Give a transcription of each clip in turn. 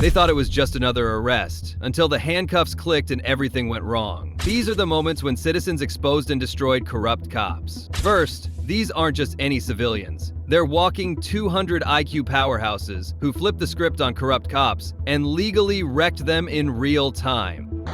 They thought it was just another arrest, until the handcuffs clicked and everything went wrong. These are the moments when citizens exposed and destroyed corrupt cops. First, these aren't just any civilians. They're walking 200 IQ powerhouses who flipped the script on corrupt cops and legally wrecked them in real time.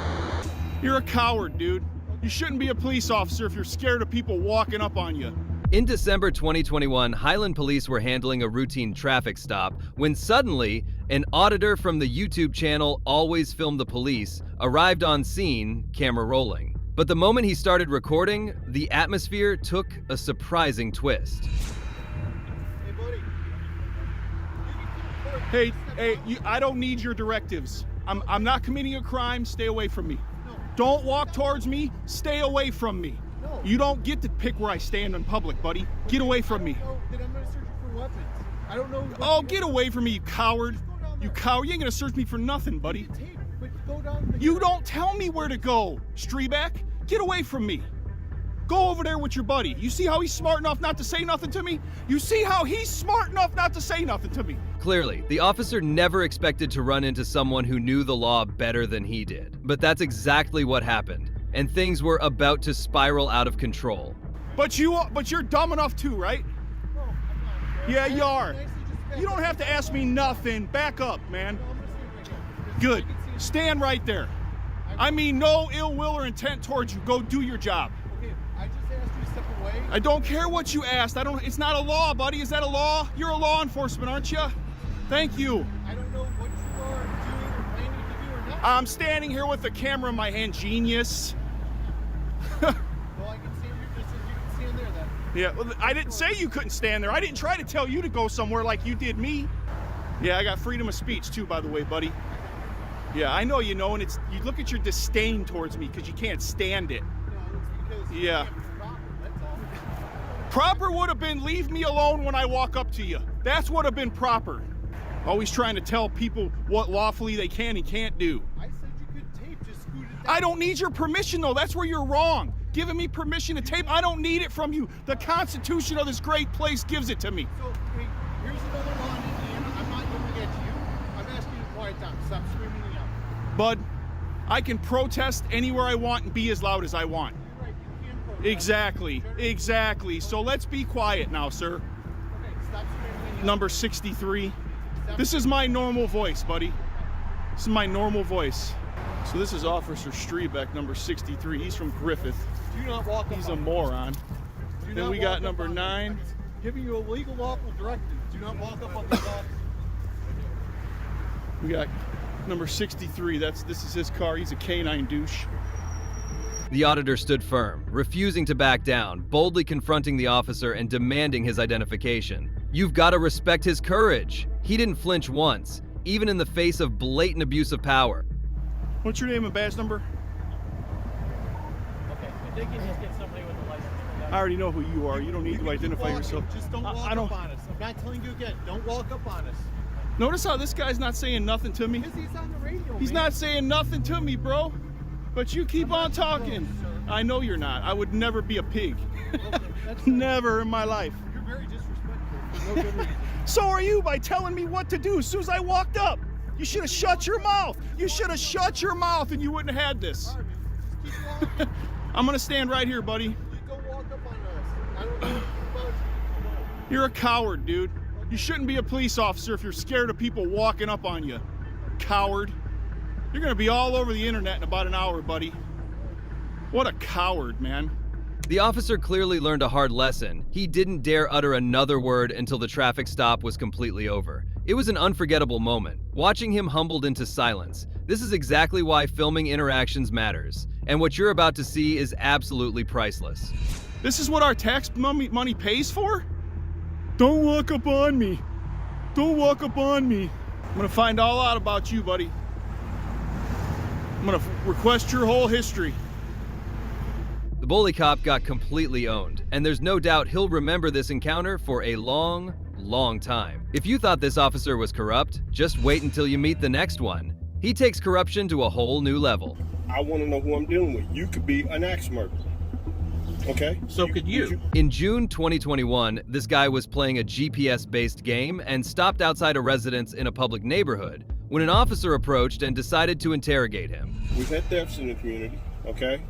You're a coward, dude. You shouldn't be a police officer if you're scared of people walking up on you. In December 2021, Highland police were handling a routine traffic stop when suddenly an auditor from the YouTube channel Always Film the Police arrived on scene, camera rolling. But the moment he started recording, the atmosphere took a surprising twist. Hey, buddy. Hey, I don't need your directives. I'm not committing a crime. Stay away from me. Don't walk towards me. Stay away from me. You don't get to pick where I stand in public, buddy. Get away from me. Then I'm gonna search you for weapons. I don't know. Oh, get away from me, you coward. You coward. You ain't gonna search me for nothing, buddy. You don't tell me where to go, Streeback. Get away from me. Go over there with your buddy. You see how he's smart enough not to say nothing to me? You see how he's smart enough not to say nothing to me? Clearly, the officer never expected to run into someone who knew the law better than he did. But that's exactly what happened. And things were about to spiral out of control. But you're dumb enough too, right? No, I'm not. Yeah, you are. You don't have to ask me nothing. Back up, man. Good. Stand right there. I mean no ill will or intent towards you. Go do your job. Okay, I just asked you to step away. I don't care what you asked. It's not a law, buddy. Is that a law? You're a law enforcement, aren't you? Thank you. I don't know what you are doing or planning to do or not. I'm standing here with the camera in my hand, genius. Well, I can stand here just as you can stand there then. Yeah, well, I didn't say you couldn't stand there. I didn't try to tell you to go somewhere like you did me. Yeah, I got freedom of speech too, by the way, buddy. Yeah, I know you know, and you look at your disdain towards me because you can't stand it. No, it's because Yeah. you can't be proper, that's all. Proper would have been leave me alone when I walk up to you. That's would have been proper. Always trying to tell people what lawfully they can and can't do. I said you could tape, just scoot it down. I don't need your permission though, that's where you're wrong. Giving me permission to tape, I don't need it from you. The Constitution of this great place gives it to me. So, wait, here's another law in Indiana. I'm not yelling at you. I'm asking you to quiet down. Stop screaming and yelling. Bud, I can protest anywhere I want and be as loud as I want. You're right, you can protest. Exactly. So let's be quiet now, sir. Okay, stop screaming and yelling. Number 63. This is my normal voice, buddy. This is my normal voice. So this is Officer Streebeck, number 63. He's from Griffith. Do not walk up He's a on moron. Do Then not we got walk up number on 9. this. I'm giving you a legal lawful directive. Do not walk up on these officers. We got number 63. This is his car. He's a canine douche. The auditor stood firm, refusing to back down, boldly confronting the officer and demanding his identification. You've got to respect his courage. He didn't flinch once, even in the face of blatant abuse of power. What's your name and badge number? Okay, I think you just get somebody with a license. I already know who you are. You don't need You to can keep identify walking, yourself. Just don't walk I don't. up on us. I'm not telling you again. Don't walk up on us. Notice how this guy's not saying nothing to me. Because he's on the radio, He's man. not saying nothing to me, bro. But you keep on talking. I know you're not. I would never be a pig. Okay, that's Never in my life. You're very disrespectful for no good reason. So are you by telling me what to do as soon as I walked up. You should have shut your mouth. You should have shut your mouth and you wouldn't have had this. All right, man. Just keep walking. I'm gonna stand right here, buddy. You don't walk up on us. I don't know anything about you. You're a coward, dude. You shouldn't be a police officer if you're scared of people walking up on you. Coward. You're gonna be all over the internet in about an hour, buddy. What a coward, man. The officer clearly learned a hard lesson. He didn't dare utter another word until the traffic stop was completely over. It was an unforgettable moment, watching him humbled into silence. This is exactly why filming interactions matters, and what you're about to see is absolutely priceless. This is what our tax money pays for? Don't walk up on me. Don't walk up on me. I'm gonna find all out about you, buddy. I'm gonna request your whole history. The bully cop got completely owned, and there's no doubt he'll remember this encounter for a long, long time. If you thought this officer was corrupt, just wait until you meet the next one. He takes corruption to a whole new level. I want to know who I'm dealing with. You could be an axe murderer. Okay? So could you. In June 2021, this guy was playing a GPS-based game and stopped outside a residence in a public neighborhood when an officer approached and decided to interrogate him. We've had thefts in the community, okay?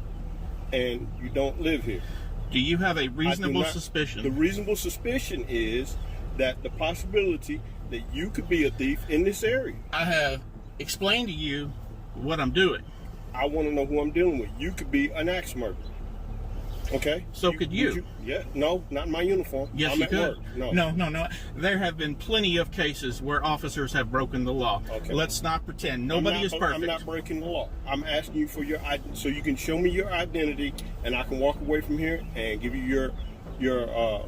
And you don't live here. Do you have a I do reasonable not. suspicion? The reasonable suspicion is that the possibility that you could be a thief in this area. I have explained to you what I'm doing. I want to know who I'm dealing with. You could be an axe murderer. Okay? So could you. Yeah, no, not in my uniform. Yes, I'm you at could. work. No. There have been plenty of cases where officers have broken the law. Okay. Let's not pretend. Nobody is perfect. I'm not breaking the law. I'm asking you for your so you can show me your identity, and I can walk away from here and give you your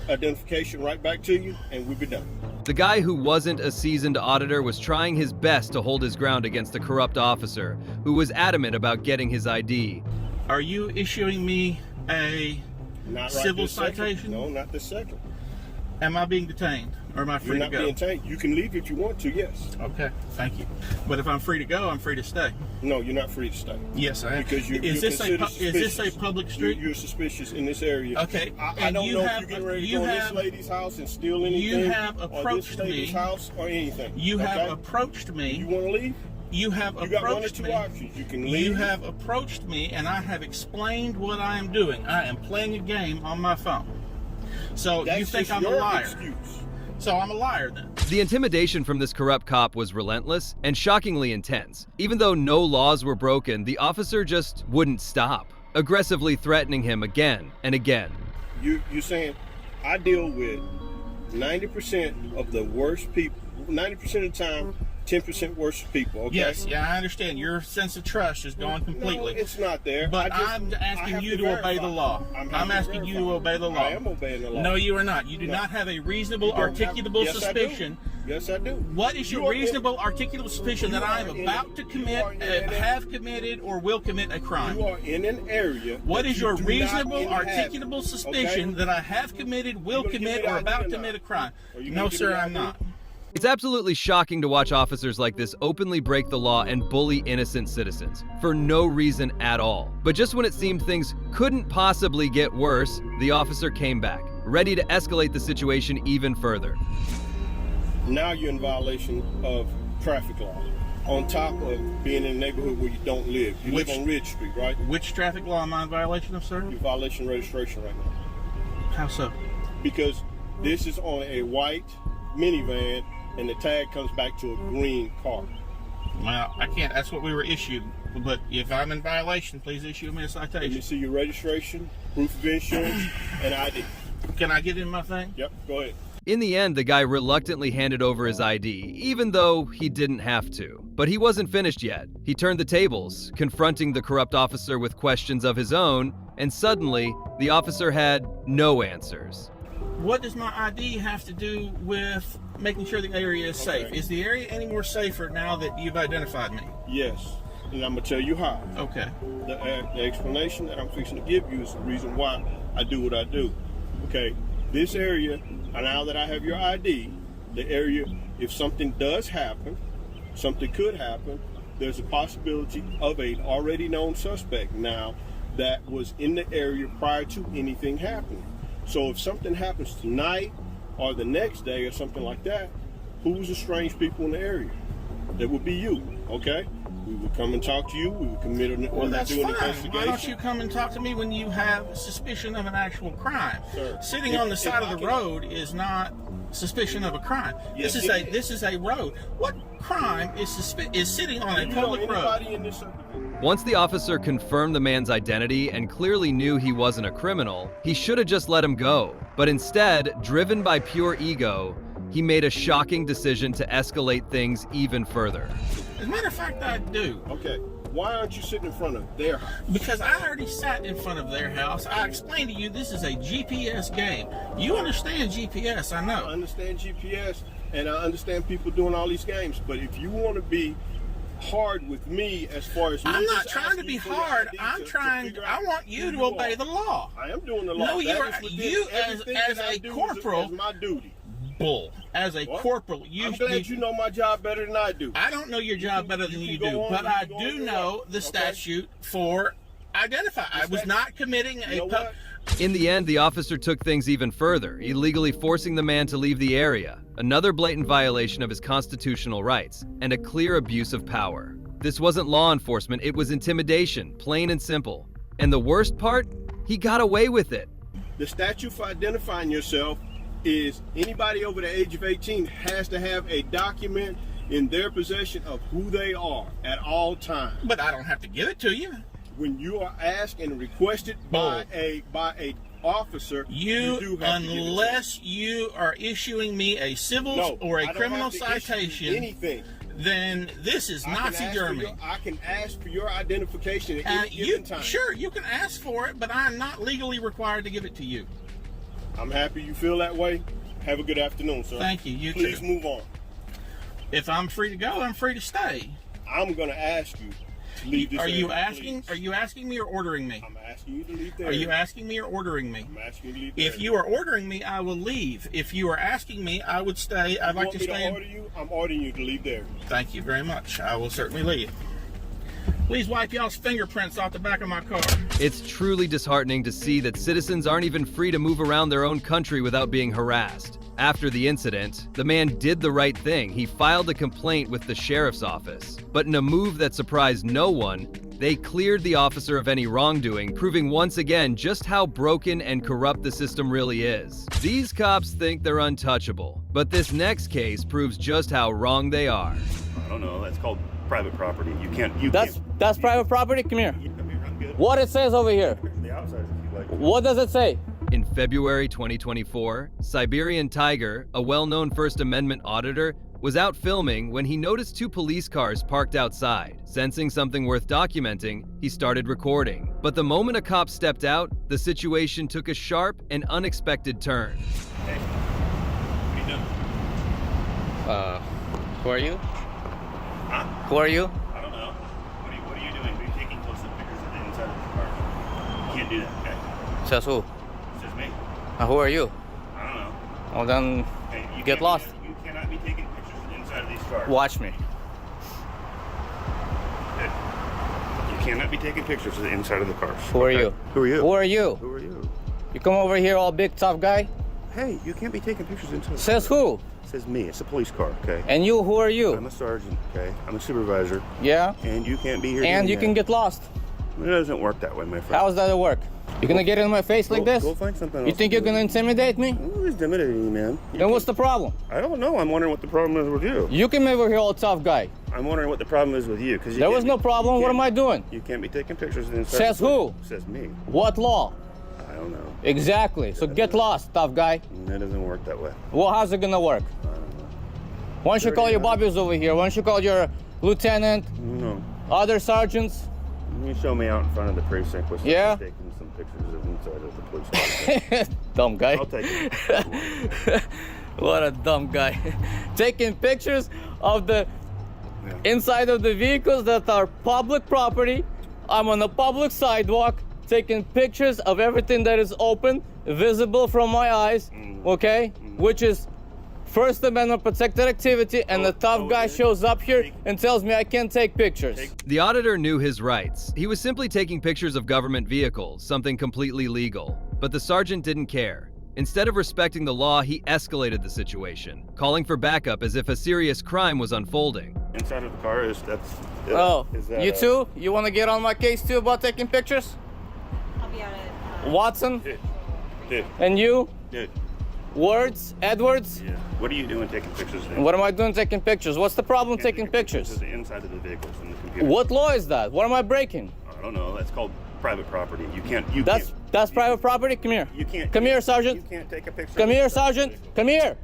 identification right back to you, and we'll be done. The guy who wasn't a seasoned auditor was trying his best to hold his ground against a corrupt officer who was adamant about getting his ID. Are you issuing me a Not right civil this second. citation? No, not this second. Am I being detained, or am I You're free to not go? being taken. You can leave if you want to, yes. Okay, thank you. But if I'm free to go, I'm free to stay. No, you're not free to stay. Yes, I am. Because you're is this a public street? You're suspicious in this area. Okay, I and don't you know have- if you're getting ready to you go in this have- lady's house and steal anything. have or approached this lady's me. house or anything. You have okay? approached me. You want to leave? You have You got one or approached two me. options. You can leave. You have approached me, and I have explained what I am doing. I am playing a game on my phone. So That's you think just I'm a your liar? excuse. So I'm a liar then. The intimidation from this corrupt cop was relentless and shockingly intense. Even though no laws were broken, the officer just wouldn't stop, aggressively threatening him again and again. You're saying I deal with 90% of the worst people, 90% of the time, 10% worse people, okay? Yes, yeah, I understand. Your sense of trust is gone completely. No, it's not there. But I asking have you to verify. obey the law. I'm asking you to obey the law. I am obeying the law. No, you are not. You do No. not have a reasonable, You don't have- articulable Yes, I do. suspicion. Yes, I do. What is You your are in- reasonable, articulable suspicion that you I am are in- about to you commit, are in- have committed, or will commit a crime? You are in an area. What that is you your do not reasonable, inhabit, articulable suspicion okay? that I have committed, will You gonna give commit, me the or ID about or to not? commit a crime? Are you No, gonna give sir, me the I'm ID? not. It's absolutely shocking to watch officers like this openly break the law and bully innocent citizens for no reason at all. But just when it seemed things couldn't possibly get worse, the officer came back, ready to escalate the situation even further. Now you're in violation of traffic law. On top of being in a neighborhood where you don't live. You live Which- on Ridge Street, right? Which traffic law am I in violation of, sir? You're violation registration right now. How so? Because this is on a white minivan and the tag comes back to a green car. Well, I can't. That's what we were issued. But if I'm in violation, please issue me a Let me citation. see your registration, proof of insurance, and ID. Can I get in my thing? Yep, go ahead. In the end, the guy reluctantly handed over his ID, even though he didn't have to. But he wasn't finished yet. He turned the tables, confronting the corrupt officer with questions of his own, and suddenly, the officer had no answers. What does my ID have to do with making sure the area is safe? Okay. Is the area any more safer now that you've identified me? Yes, and I'm gonna tell you how. Okay. The explanation that I'm fixing to give you is the reason why I do what I do. Okay, this area, now that I have your ID, the area, if something does happen, something could happen, there's a possibility of a already known suspect now that was in the area prior to anything happening. So if something happens tonight or the next day or something like that, who's the strange people in the area? That would be you, okay? We would come and talk to you. We would commit an Well, that's do an fine. investigation. Why don't you come and talk to me when you have suspicion of an actual crime? Sir, Sitting if- on the if side I of the can- road is not suspicion of a crime. Yes, this is it is. this is a road. What crime is sitting on Do a you know public road? anybody in this subdivision? Once the officer confirmed the man's identity and clearly knew he wasn't a criminal, he should have just let him go. But instead, driven by pure ego, he made a shocking decision to escalate things even further. As a matter of fact, I do. Okay, why aren't you sitting in front of their house? Because I already sat in front of their house. I explained to you this is a GPS game. You understand GPS, I I know. understand GPS and I understand people doing all these games, but if you want to be hard with me as far as me I'm not just trying to asking be you for your hard. ID I'm to trying. figure I out want you who to obey are. the law. I am doing the law. No, That you are- is within you everything as that a I do corporal- is my duty. Bull. As a What? corporal, I'm glad you know my job better than I do. I don't know your job better than you you can do, go on, but you I can go on do your know way. the Okay. statute for identify. I was not committing a... You know what? In the end, the officer took things even further, illegally forcing the man to leave the area, another blatant violation of his constitutional rights, and a clear abuse of power. This wasn't law enforcement, it was intimidation, plain and simple. And the worst part? He got away with it. The statute for identifying yourself is anybody over the age of 18 has to have a document in their possession of who they are at all times. But I don't have to give it to you. When you are asked and requested by a officer, you do have to give it to them. Unless you are issuing me a civil or a criminal citation, anything, then this is Nazi Germany. I can ask for your identification at any given time. Sure, you can ask for it, but I'm not legally required to give it to you. I'm happy you feel that way. Have a good afternoon, sir. Thank you. You Please too. move on. If I'm free to go, I'm free to stay. I'm going to ask you to leave this area, please. Are you asking me or ordering me? I'm asking you to leave there. Are you asking me or ordering me? I'm asking you to leave If you are ordering me, I will leave. If you are asking me, I would stay. I'd like to stay. Order you? I'm ordering you to leave there. Thank you very much. I will certainly leave. Please wipe y'all's fingerprints off the back of my car. It's truly disheartening to see that citizens aren't even free to move around their own country without being harassed. After the incident, the man did the right thing. He filed a complaint with the sheriff's office. But in a move that surprised no one, they cleared the officer of any wrongdoing, proving once again just how broken and corrupt the system really is. These cops think they're untouchable, but this next case proves just how wrong they are. I don't know. That's called private property. That's private property? Come here. Come here, I'm good. What it says over here? The outside, if you like. What does it say? In February 2024, Siberian Tiger, a well-known First Amendment auditor, was out filming when he noticed two police cars parked outside. Sensing something worth documenting, he started recording. But the moment a cop stepped out, the situation took a sharp and unexpected turn. Hey, what are you doing? Who are you? Huh? Who are you? I don't know. What are you doing? Are you taking close-up pictures of the inside of the car? You can't do that, okay? Says who? Says me. Who are you? I don't know. Well then, Hey, you get can't lost. You cannot be taking pictures of the inside of these cars. Watch me. Hey, you cannot be taking pictures of the inside of the cars. Who are okay? you? Who are you? Who are you? Who are you? You come over here all big tough guy? Hey, you can't be taking pictures inside. Says who? Says me. It's a police car, okay? And you, who are I'm you? a sergeant, okay? I'm a supervisor, Yeah? and you can't be here. And doing you that. can get lost. It doesn't work that way, my friend. How does that work? You're gonna get in my face like this? Go find something else. You think to you're do. gonna intimidate me? Who's intimidating you, man? Then what's the problem? I don't know. I'm wondering what the problem is with you. You came over here all tough guy. I'm wondering what the problem is with you, because There was no problem. What am I doing? You can't be taking pictures of the inside. Says of the who? car. Says me. What law? I don't know. Exactly. So get lost, tough guy. That doesn't work that way. Well, how's it gonna work? I don't know. Why don't you call your bobbies over here? Why don't you call your lieutenant, No. other sergeants? You show me out in front of the precinct with Yeah? taking some pictures of inside of the police car. Dumb guy. I'll take it. What a dumb guy. Taking pictures of the inside of the vehicles that are public property. I'm on a public sidewalk taking pictures of everything that is open, visible from my eyes, okay? Which is First Amendment protected activity, and the tough guy shows up here and tells me I can't take pictures. The auditor knew his rights. He was simply taking pictures of government vehicles, something completely legal. But the sergeant didn't care. Instead of respecting the law, he escalated the situation, calling for backup as if a serious crime was unfolding. Inside of the car is Oh, is that, you too? You want to get on my case too about taking pictures? I'll be at it. Watson? Dude, And you? dude. Words? Edwards? Yeah. What are you doing taking pictures? What am I doing taking pictures? What's the problem Can't taking take pictures? of the inside of the vehicles in the computer. What law is that? What am I breaking? I don't know. That's called private property. You can't. That's private property? Come here. You can't. Come here, Sergeant. You can't take a picture. Come here, Sergeant. Come here.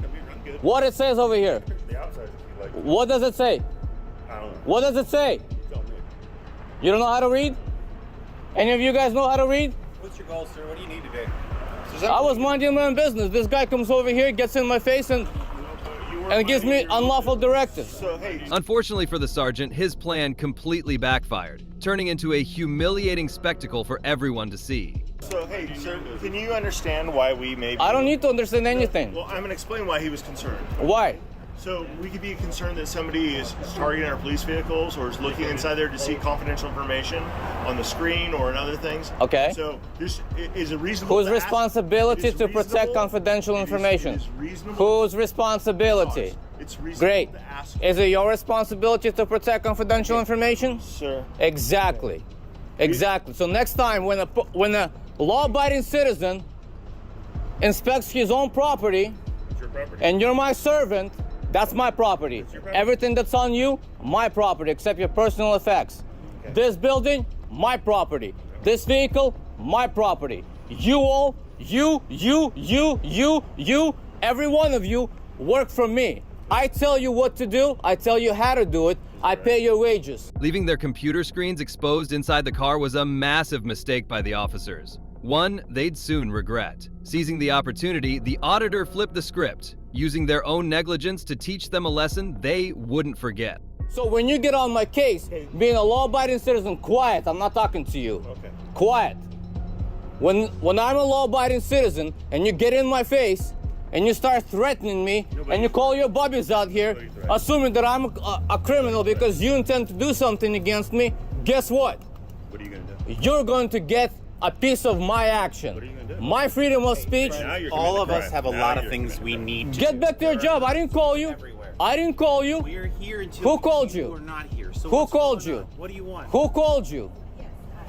Come here. I'm good. What it says over here? The outside, if you like. What does it say? I don't know. What does it say? Tell me. You don't know how to read? Any of you guys know how to read? What's your goal, sir? What do you need today? I was minding my own business. This guy comes over here, gets in my face, and gives me unlawful directives. So hey, Unfortunately for the sergeant, his plan completely backfired, turning into a humiliating spectacle for everyone to see. Sir, can you understand why we may be... I don't need to understand anything. Well, I'm going to explain why he was concerned. Why? So we could be concerned that somebody is targeting our police vehicles or is looking inside there to see confidential information on the screen or in other things. Okay. So this is a reasonable. Whose responsibility to protect confidential information? It is reasonable. Whose responsibility? It's reasonable Great. to ask. Is it your responsibility to protect confidential information? Sir. Exactly. Exactly. So next time when a law-abiding citizen inspects his own property, It's your property. and you're my servant, that's my property. Everything that's on you, my property, except your personal effects. Okay. This building, my property. This vehicle, my property. You all, you, every one of you work for me. I tell you what to do, I tell you how to do it, I pay your wages. Leaving their computer screens exposed inside the car was a massive mistake by the officers. One they'd soon regret. Seizing the opportunity, the auditor flipped the script, using their own negligence to teach them a lesson they wouldn't forget. So when you get on my case, being a law-abiding citizen, quiet, I'm not talking to you. Okay. Quiet. When I'm a law-abiding citizen and you get in my face and you start threatening me and you call your buddies out here, assuming that I'm a criminal because you intend to do something against me, guess what? What are you going to do? You're going to get a piece of my action. What are you going to do? My freedom of speech. Now you're All committing of a us crime. have a Now lot of you're things committing we a crime. need to Get do. back to your job. I didn't call you. Everywhere. I didn't call you. We're here until Who called you? are not here. So Who what's called going you? on? What do you want? Who called you?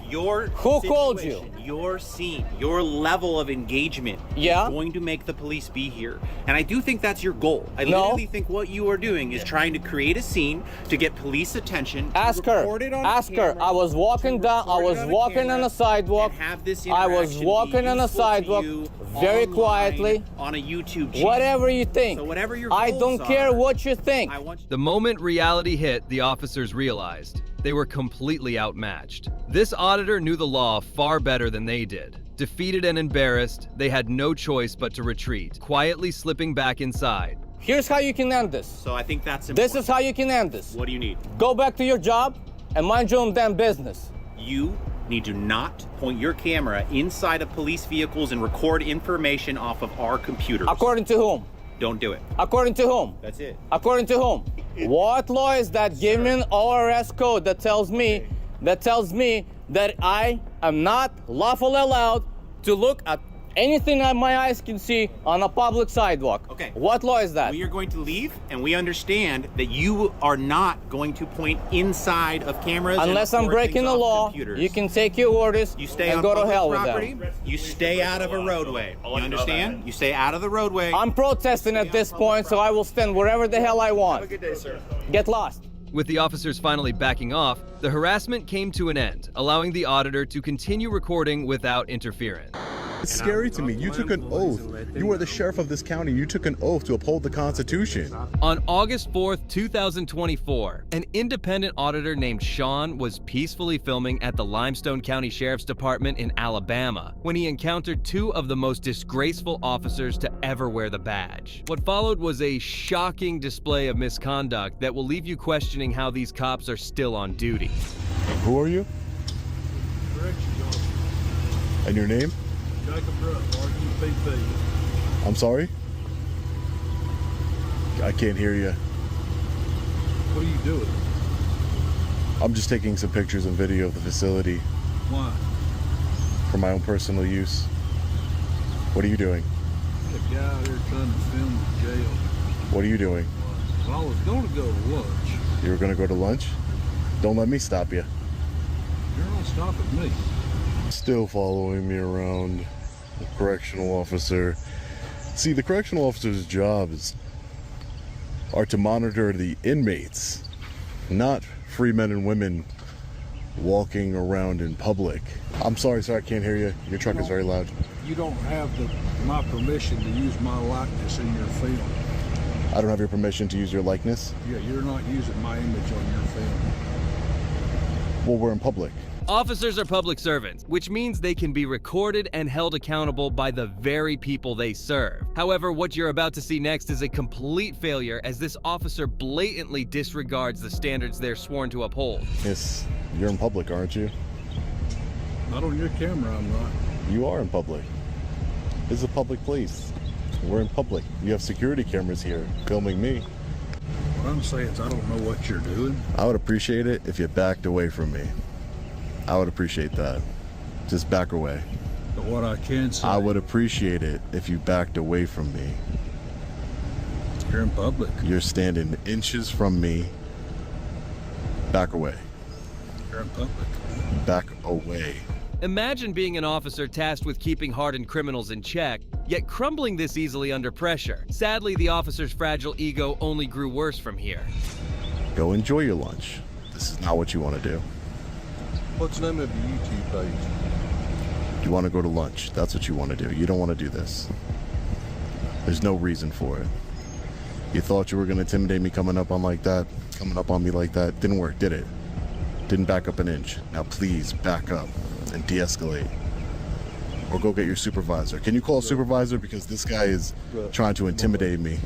Your Who called situation, your scene, your level of engagement Yeah? is going to make the police be here. And I do think that's your goal. I No. literally think what you are doing is trying to create a scene to get police attention. to Ask her. record it on Ask her. camera, I was walking to down. I record was it on walking on camera, a sidewalk. and have this I was interaction walking be on a useful to sidewalk you very online, quietly. on a YouTube channel. Whatever you think. So whatever your I goals don't care are, what you think. I want you The moment reality hit, the officers realized they were completely outmatched. This auditor knew the law far better than they did. Defeated and embarrassed, they had no choice but to retreat, quietly slipping back inside. Here's how you can end this. So I think that's important. This is how you can end this. What do you need? Go back to your job and mind your own damn business. You need to not point your camera inside of police vehicles and record information off of our computers. According to whom? Don't do it. According to whom? That's it. According to whom? What law is that? Give me an ORS code that tells me that I am not lawfully allowed to look at anything that my eyes can see on a public sidewalk. Okay. What law is that? We are going to leave, and we understand that you are not going to point inside of cameras. and Unless I'm record breaking things the off law, computers. you can take your orders You stay and on go to public hell property. with them. You stay out of a roadway. You understand? You stay out of the roadway. I'm protesting at this point, so I will stand wherever the hell I want. Have a good day, sir. Get lost. With the officers finally backing off, the harassment came to an end, allowing the auditor to continue recording without interference. It's scary to me. You took an oath. You are the sheriff of this county. You took an oath to uphold the Constitution. On August 4th, 2024, an independent auditor named Sean was peacefully filming at the Limestone County Sheriff's Department in Alabama when he encountered two of the most disgraceful officers to ever wear the badge. What followed was a shocking display of misconduct that will leave you questioning how these cops are still on duty. Who are you? And your name? I'm sorry? I can't hear you. What are you doing? I'm just taking some pictures and video of the facility Why? for my own personal use. What are you doing? The guy out there trying to film the jail. What are you doing? Well, I was going to go to lunch. You were gonna go to lunch? Don't let me stop you. You're not stopping me. Still following me around, the correctional officer. See, the correctional officer's jobs are to monitor the inmates, not free men and women walking around in public. I'm sorry, sir, I can't hear you. Your truck is very loud. You don't have my permission to use my likeness in your film. I don't have your permission to use your likeness. Yeah, you're not using my image on your film. Well, we're in public. Officers are public servants, which means they can be recorded and held accountable by the very people they serve. However, what you're about to see next is a complete failure as this officer blatantly disregards the standards they're sworn to uphold. Yes, you're in public, aren't you? Not on your camera, I'm not. You are in public. This is a public place. We're in public. You have security cameras here filming me. What I'm saying is I don't know what you're doing. I would appreciate it if you backed away from me. I would appreciate that. Just back away. But what I can say, I would appreciate it if you backed away from me. you're in public. You're standing inches from me. Back away. You're in public. Back away. Imagine being an officer tasked with keeping hardened criminals in check, yet crumbling this easily under pressure. Sadly, the officer's fragile ego only grew worse from here. Go enjoy your lunch. This is not what you want to do. What's the name of your YouTube page? You want to go to lunch. That's what you want to do. You don't want to do this. There's no reason for it. You thought you were going to intimidate me coming up on me like that. Didn't work, did it? Didn't back up an inch. Now please back up and de-escalate. Or go get your supervisor. Can you call a supervisor? Because this guy is trying to intimidate me.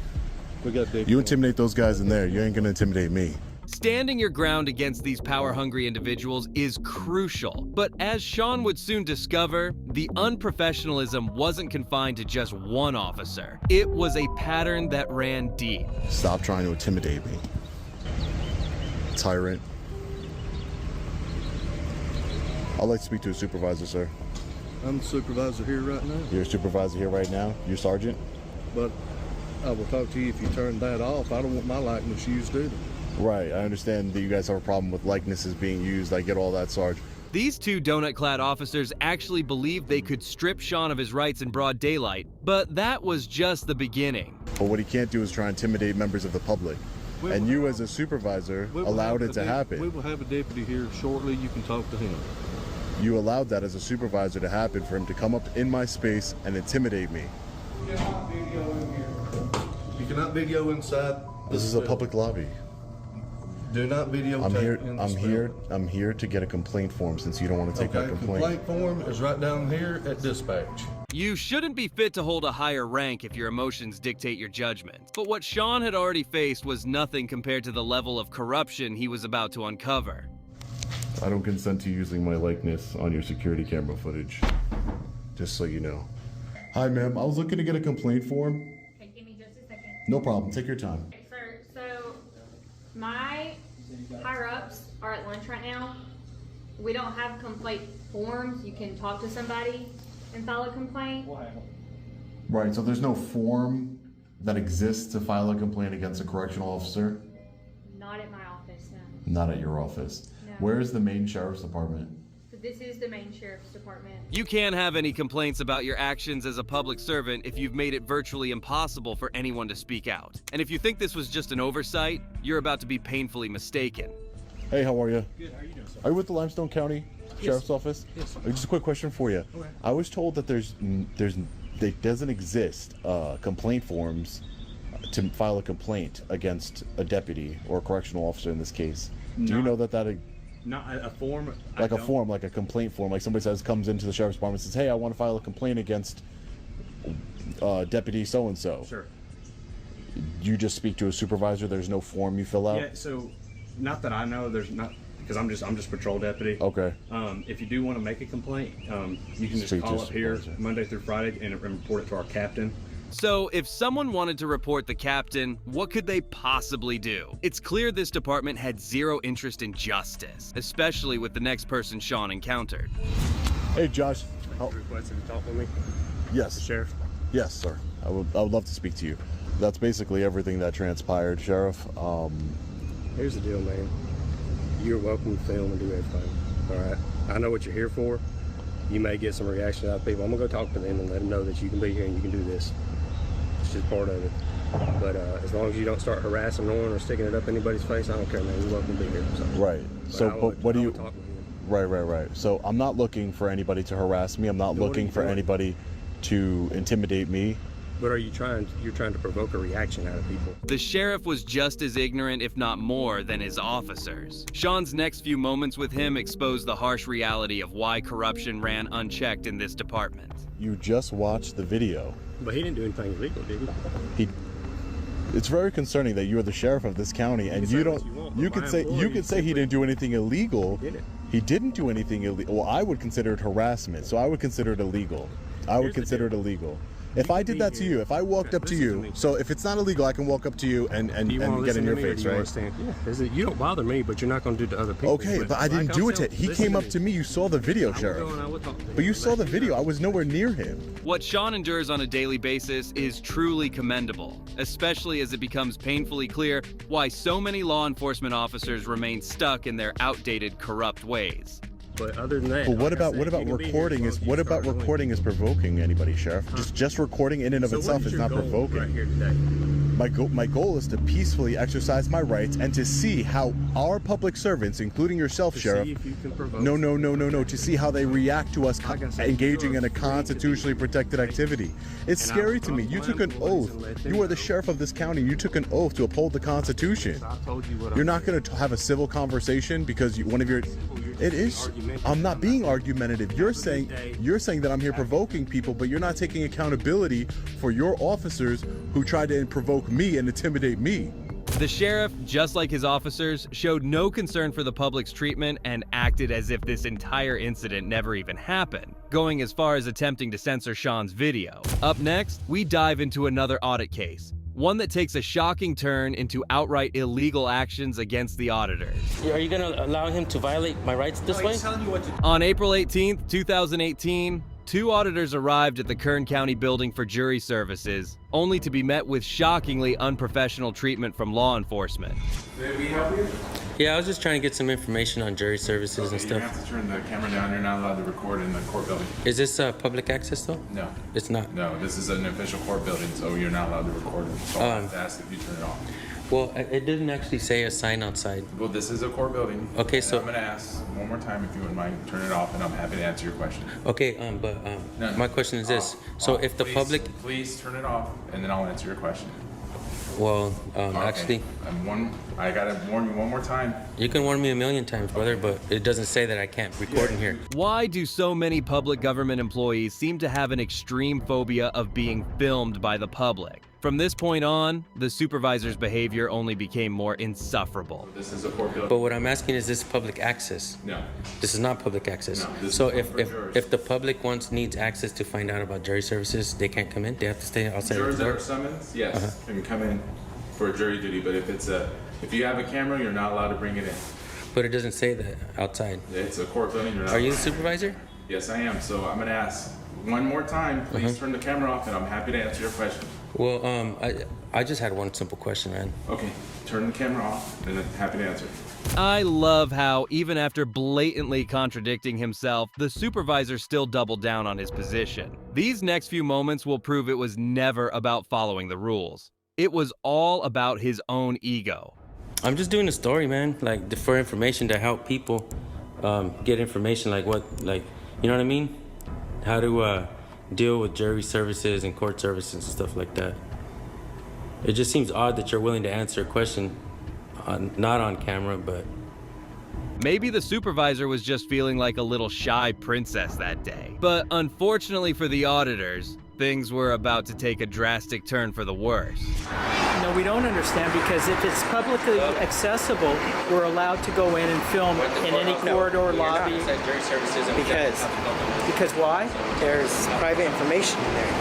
You intimidate those guys in there, you ain't gonna intimidate me. Standing your ground against these power-hungry individuals is crucial, but as Sean would soon discover, the unprofessionalism wasn't confined to just one officer. It was a pattern that ran deep. Stop trying to intimidate me. Tyrant. I'd like to speak to a supervisor, sir. I'm the supervisor here right now. You're a supervisor here right now? You're sergeant? But I will talk to you if you turn that off. I don't want my likeness used either. Right, I understand that you guys have a problem with likenesses being used. I get all that, Sarge. These two donut-clad officers actually believed they could strip Sean of his rights in broad daylight, but that was just the beginning. But what he can't do is try and intimidate members of the public. And you as a supervisor allowed it to happen. We will have a deputy here shortly. You can talk to him. You allowed that as a supervisor to happen, for him to come up in my space and intimidate me. You cannot video in here. You cannot video inside. This is a public lobby. Do not videotape in this building. I'm here to get a complaint form since you don't want to take my complaint. Complaint form is right down here at dispatch. You shouldn't be fit to hold a higher rank if your emotions dictate your judgment. But what Sean had already faced was nothing compared to the level of corruption he was about to uncover. I don't consent to using my likeness on your security camera footage. Just so you know. Hi, ma'am. I was looking to get a complaint form. Okay, give me just a second. No problem. Take your time. Okay, sir, so my higher-ups are at lunch right now. We don't have complaint forms. You can talk to somebody and file a complaint. Right, so there's no form that exists to file a complaint against a correctional officer? Not at my office, no. Not at your office. No. Where is the main sheriff's department? So this is the main sheriff's department. You can't have any complaints about your actions as a public servant if you've made it virtually impossible for anyone to speak out. And if you think this was just an oversight, you're about to be painfully mistaken. Hey, how are you? Good, how are you doing, sir? Are you with the Limestone County Sheriff's Office? Yes, sir. Just a quick question for you. Okay. I was told that there doesn't exist complaint forms to file a complaint against a deputy or a correctional officer in this case. Do you know that Not a form. like a form, like a complaint form, like somebody comes into the sheriff's department and says, hey, I want to file a complaint against deputy so-and-so. Sure. You just speak to a supervisor, there's no form you fill out? Yeah, so not that I know, there's not, because I'm just patrol deputy. Okay. If you do want to make a complaint, you can just Speak to call a up here supervisor. Monday through Friday and report it to our captain. So, if someone wanted to report the captain, what could they possibly do? It's clear this department had zero interest in justice, especially with the next person Sean encountered. Hey, Josh. Requested to talk with me, Yes. Sheriff. Yes, sir. I would love to speak to you. That's basically everything that transpired, Sheriff. Here's the deal, man. You're welcome to film and do everything. All right. I know what you're here for. You may get some reaction out of people. I'm gonna go talk to them and let them know that you can be here and you can do this. It's just part of it. But as long as you don't start harassing no one or sticking it up anybody's face, I don't care, man. You're welcome to be here. So. Right. But what do you? Talk with you. Right. So I'm not looking for anybody to harass me. I'm not looking for anybody to intimidate me. But you're trying to provoke a reaction out of people. The sheriff was just as ignorant, if not more, than his officers. Sean's next few moments with him exposed the harsh reality of why corruption ran unchecked in this department. You just watched the video. But he didn't do anything illegal, did he? It's very concerning that you are the sheriff of this county and you don't. You could say he didn't do anything illegal. He did it. He didn't do anything illegal. Well, I would consider it harassment, so I would consider it illegal. I would consider it illegal. If I did that to you, if I walked up to you, so if it's not illegal, I can walk up to you and get in your face, right? Yeah. You don't bother me, but you're not going to do to other people. Okay, but I didn't do it to him. He came up to me. You saw the video, Sheriff. But you saw the video. I was nowhere near him. What Sean endures on a daily basis is truly commendable, especially as it becomes painfully clear why so many law enforcement officers remain stuck in their outdated, corrupt ways. But other than that, but what about recording? Recording is provoking anybody, Sheriff? Just recording in and of itself is not provoking. Right here today? My goal is to peacefully exercise my rights and to see how our public servants, including yourself, Sheriff, to see how they react to us engaging in a constitutionally protected activity. It's scary to me. You took an oath. You are the sheriff of this county. You took an oath to uphold the Constitution. You're not going to have a civil conversation because one of your... It is. I'm not being argumentative. You're saying that I'm here provoking people, but you're not taking accountability for your officers who tried to provoke me and intimidate me. The sheriff, just like his officers, showed no concern for the public's treatment and acted as if this entire incident never even happened, going as far as attempting to censor Sean's video. Up next, we dive into another audit case. One that takes a shocking turn into outright illegal actions against the auditors. Are you going to allow him to violate my rights this way? On April 18th, 2018, 2 auditors arrived at the Kern County Building for Jury Services, only to be met with shockingly unprofessional treatment from law enforcement. May we help you? Yeah, I was just trying to get some information on jury services and stuff. You have to turn the camera down. You're not allowed to record in the court building. Is this public access though? No. It's not? No, this is an official court building, so you're not allowed to record it. So I have to ask if you turn it off. Well, it didn't actually say a sign outside. Well, this is a court building. Okay, so... I'm going to ask one more time if you wouldn't mind, turn it off, and I'm happy to answer your question. Okay, my question is this. So if the public... Please turn it off, and then I'll answer your question. Well, okay. Actually... I got to warn you one more time. You can warn me a million times, brother, but it doesn't say that I can't record in here. Why do so many public government employees seem to have an extreme phobia of being filmed by the public? From this point on, the supervisor's behavior only became more insufferable. This is a court building. But what I'm asking is this public access? No. This is not public access. No, so if the public needs access to find out about jury services, they can't come in? They have to stay outside the door? Jurors that are summoned, yes, can come in for jury duty, but if you have a camera, you're not allowed to bring it in. But it doesn't say that outside. It's a court building. You're not Are you the supervisor? Yes, I am. So I'm going to ask one more time. Please turn the camera off, and I'm happy to answer your question. Well, I just had one simple question, man. Okay, turn the camera off, and I'm happy to answer. I love how, even after blatantly contradicting himself, the supervisor still doubled down on his position. These next few moments will prove it was never about following the rules. It was all about his own ego. I'm just doing a story, man, like for information to help people get information like you know what I mean? How to deal with jury services and court services and stuff like that. It just seems odd that you're willing to answer a question, not on camera, but... Maybe the supervisor was just feeling like a little shy princess that day. But unfortunately for the auditors, things were about to take a drastic turn for the worse. No, we don't understand, because if it's publicly accessible, we're allowed to go in and film in any corridor, lobby. Jury services Because why? There's private information in there.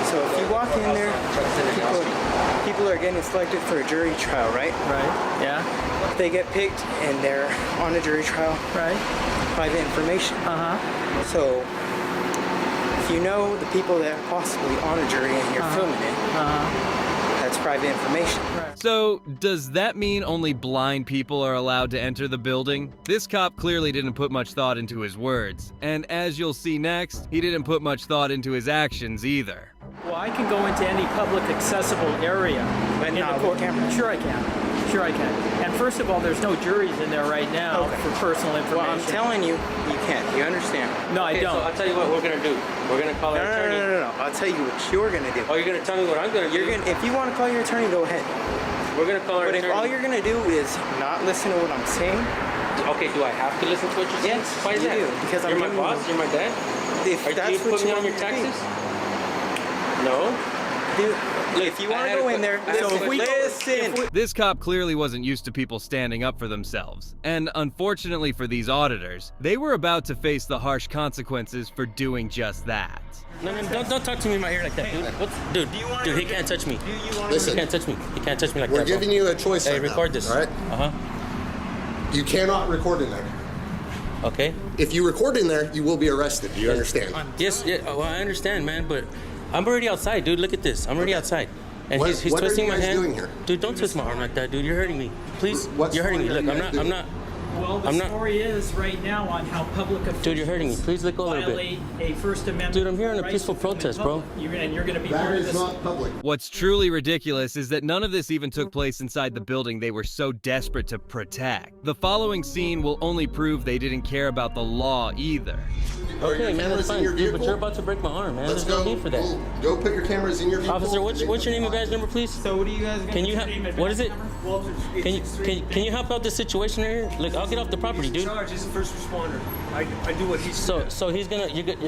So if you walk in there, people are getting selected for a jury trial, right? Right, yeah. They get picked and they're on a jury trial. Right. Private information. Uh-huh. So if you know the people that are possibly on a jury and you're filming it, that's private information. So, does that mean only blind people are allowed to enter the building? This cop clearly didn't put much thought into his words, and as you'll see next, he didn't put much thought into his actions either. Well, I can go into any public accessible area. But not with camera. Sure I can. Sure I can. And first of all, there's no juries in there right now for personal information. Well, I'm telling you, you can't. You understand? No, I don't. So I'll tell you what we're going to do. We're going to call our attorney. No. I'll tell you what you're going to do. Oh, you're going to tell me what I'm going to do? If you want to call your attorney, go ahead. We're going to call our attorney. But if all you're going to do is not listen to what I'm saying... Okay, do I have to listen to what you're saying? Yes, why is you that? do. Because you're my boss? You're my dad? If Are that's you what put me you on your want to taxes? do. No. Dude, If you want to go in there, listen. This cop clearly wasn't used to people standing up for themselves, and unfortunately for these auditors, they were about to face the harsh consequences for doing just that. No, don't talk to me in my ear like that, dude. Dude, he can't touch me. Listen. He can't touch me. He can't touch me like We're that, bro. giving you a choice. Hey, right record now, this. All right. You cannot record in there. Okay. If you record in there, you will be arrested. Do you understand? Yes. Yeah. Well, I understand, man, but I'm already outside, dude. Look at this. I'm already outside. And he's what twisting are you my guys hand. doing here? Dude, don't twist my arm like that, dude. You're hurting me. Please. You're hurting me. Look, I'm not. Well, the story is right now on how public officials Dude, you're hurting me. Please let go a little violate bit. a First Amendment. Dude, I'm here in a right peaceful to film in protest, bro. public. You're going to be part of this. public. What's truly ridiculous is that none of this even took place inside the building they were so desperate to protect. The following scene will only prove they didn't care about the law either. Okay, man, that's fine. Dude, but you're about to break my arm, man. Let's There's go. no need for that. Go put your cameras in your vehicle. Officer, what's your name and badge number, please? So what are you guys Can you what is it? Can you help out this situation right here? Look, I'll get off the property, dude. He's a first responder. I do what he's So he's are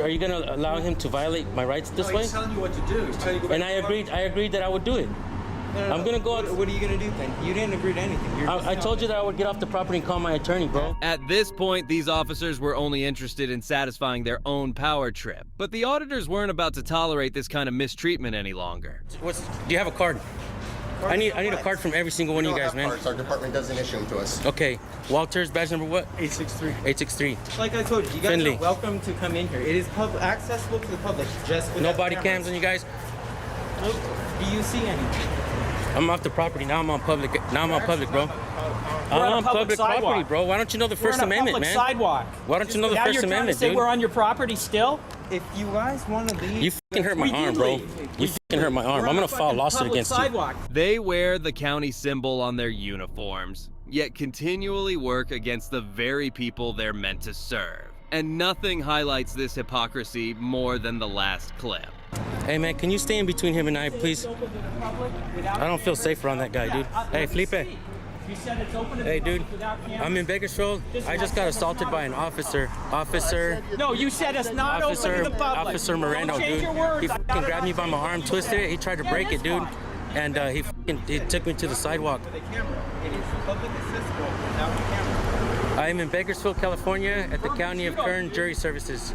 you gonna allow him to violate my rights this way? He's telling you what to do. He's telling you to go And I agreed that I would do it. I'm gonna go out. What are you gonna do then? You didn't agree to anything. I told you that I would get off the property and call my attorney, bro. At this point, these officers were only interested in satisfying their own power trip. But the auditors weren't about to tolerate this kind of mistreatment any longer. Do you have a card? I need a card from every single one of you guys, man. Cards. Our department doesn't issue them to us. Okay. Walter's badge number what? 863. 863. Like I told you, you guys Finley. are welcome to come in here. It is accessible to the public. Just No body cams on you guys? Nope. Do you see anything? I'm off the property. Now I'm on public. Now I'm on public, bro. We're I'm on on a public public property, sidewalk. bro. Why don't you know the First We're on a Amendment, public man? sidewalk. Why don't you know the Now First you're trying to Amendment, say dude? we're on your property still? If you guys want to leave, You fucking hurt my arm, bro. You fucking hurt my arm. I'm gonna file a lawsuit against you. They wear the county symbol on their uniforms, yet continually work against the very people they're meant to serve. And nothing highlights this hypocrisy more than the last clip. Hey, man, can you stay in between him and I, please? I don't feel safe around that guy, dude. Hey, Felipe. Hey, dude. I'm in Bakersfield. I just got assaulted by an officer. No, you said it's not open to the public. Officer Moreno, Don't change dude. your words. He fucking grabbed me by my arm, twisted it. He tried to break it, dude. And he took me to the sidewalk. it is public accessible without the camera. I am in Bakersfield, California, at the County of Kern Jury Services.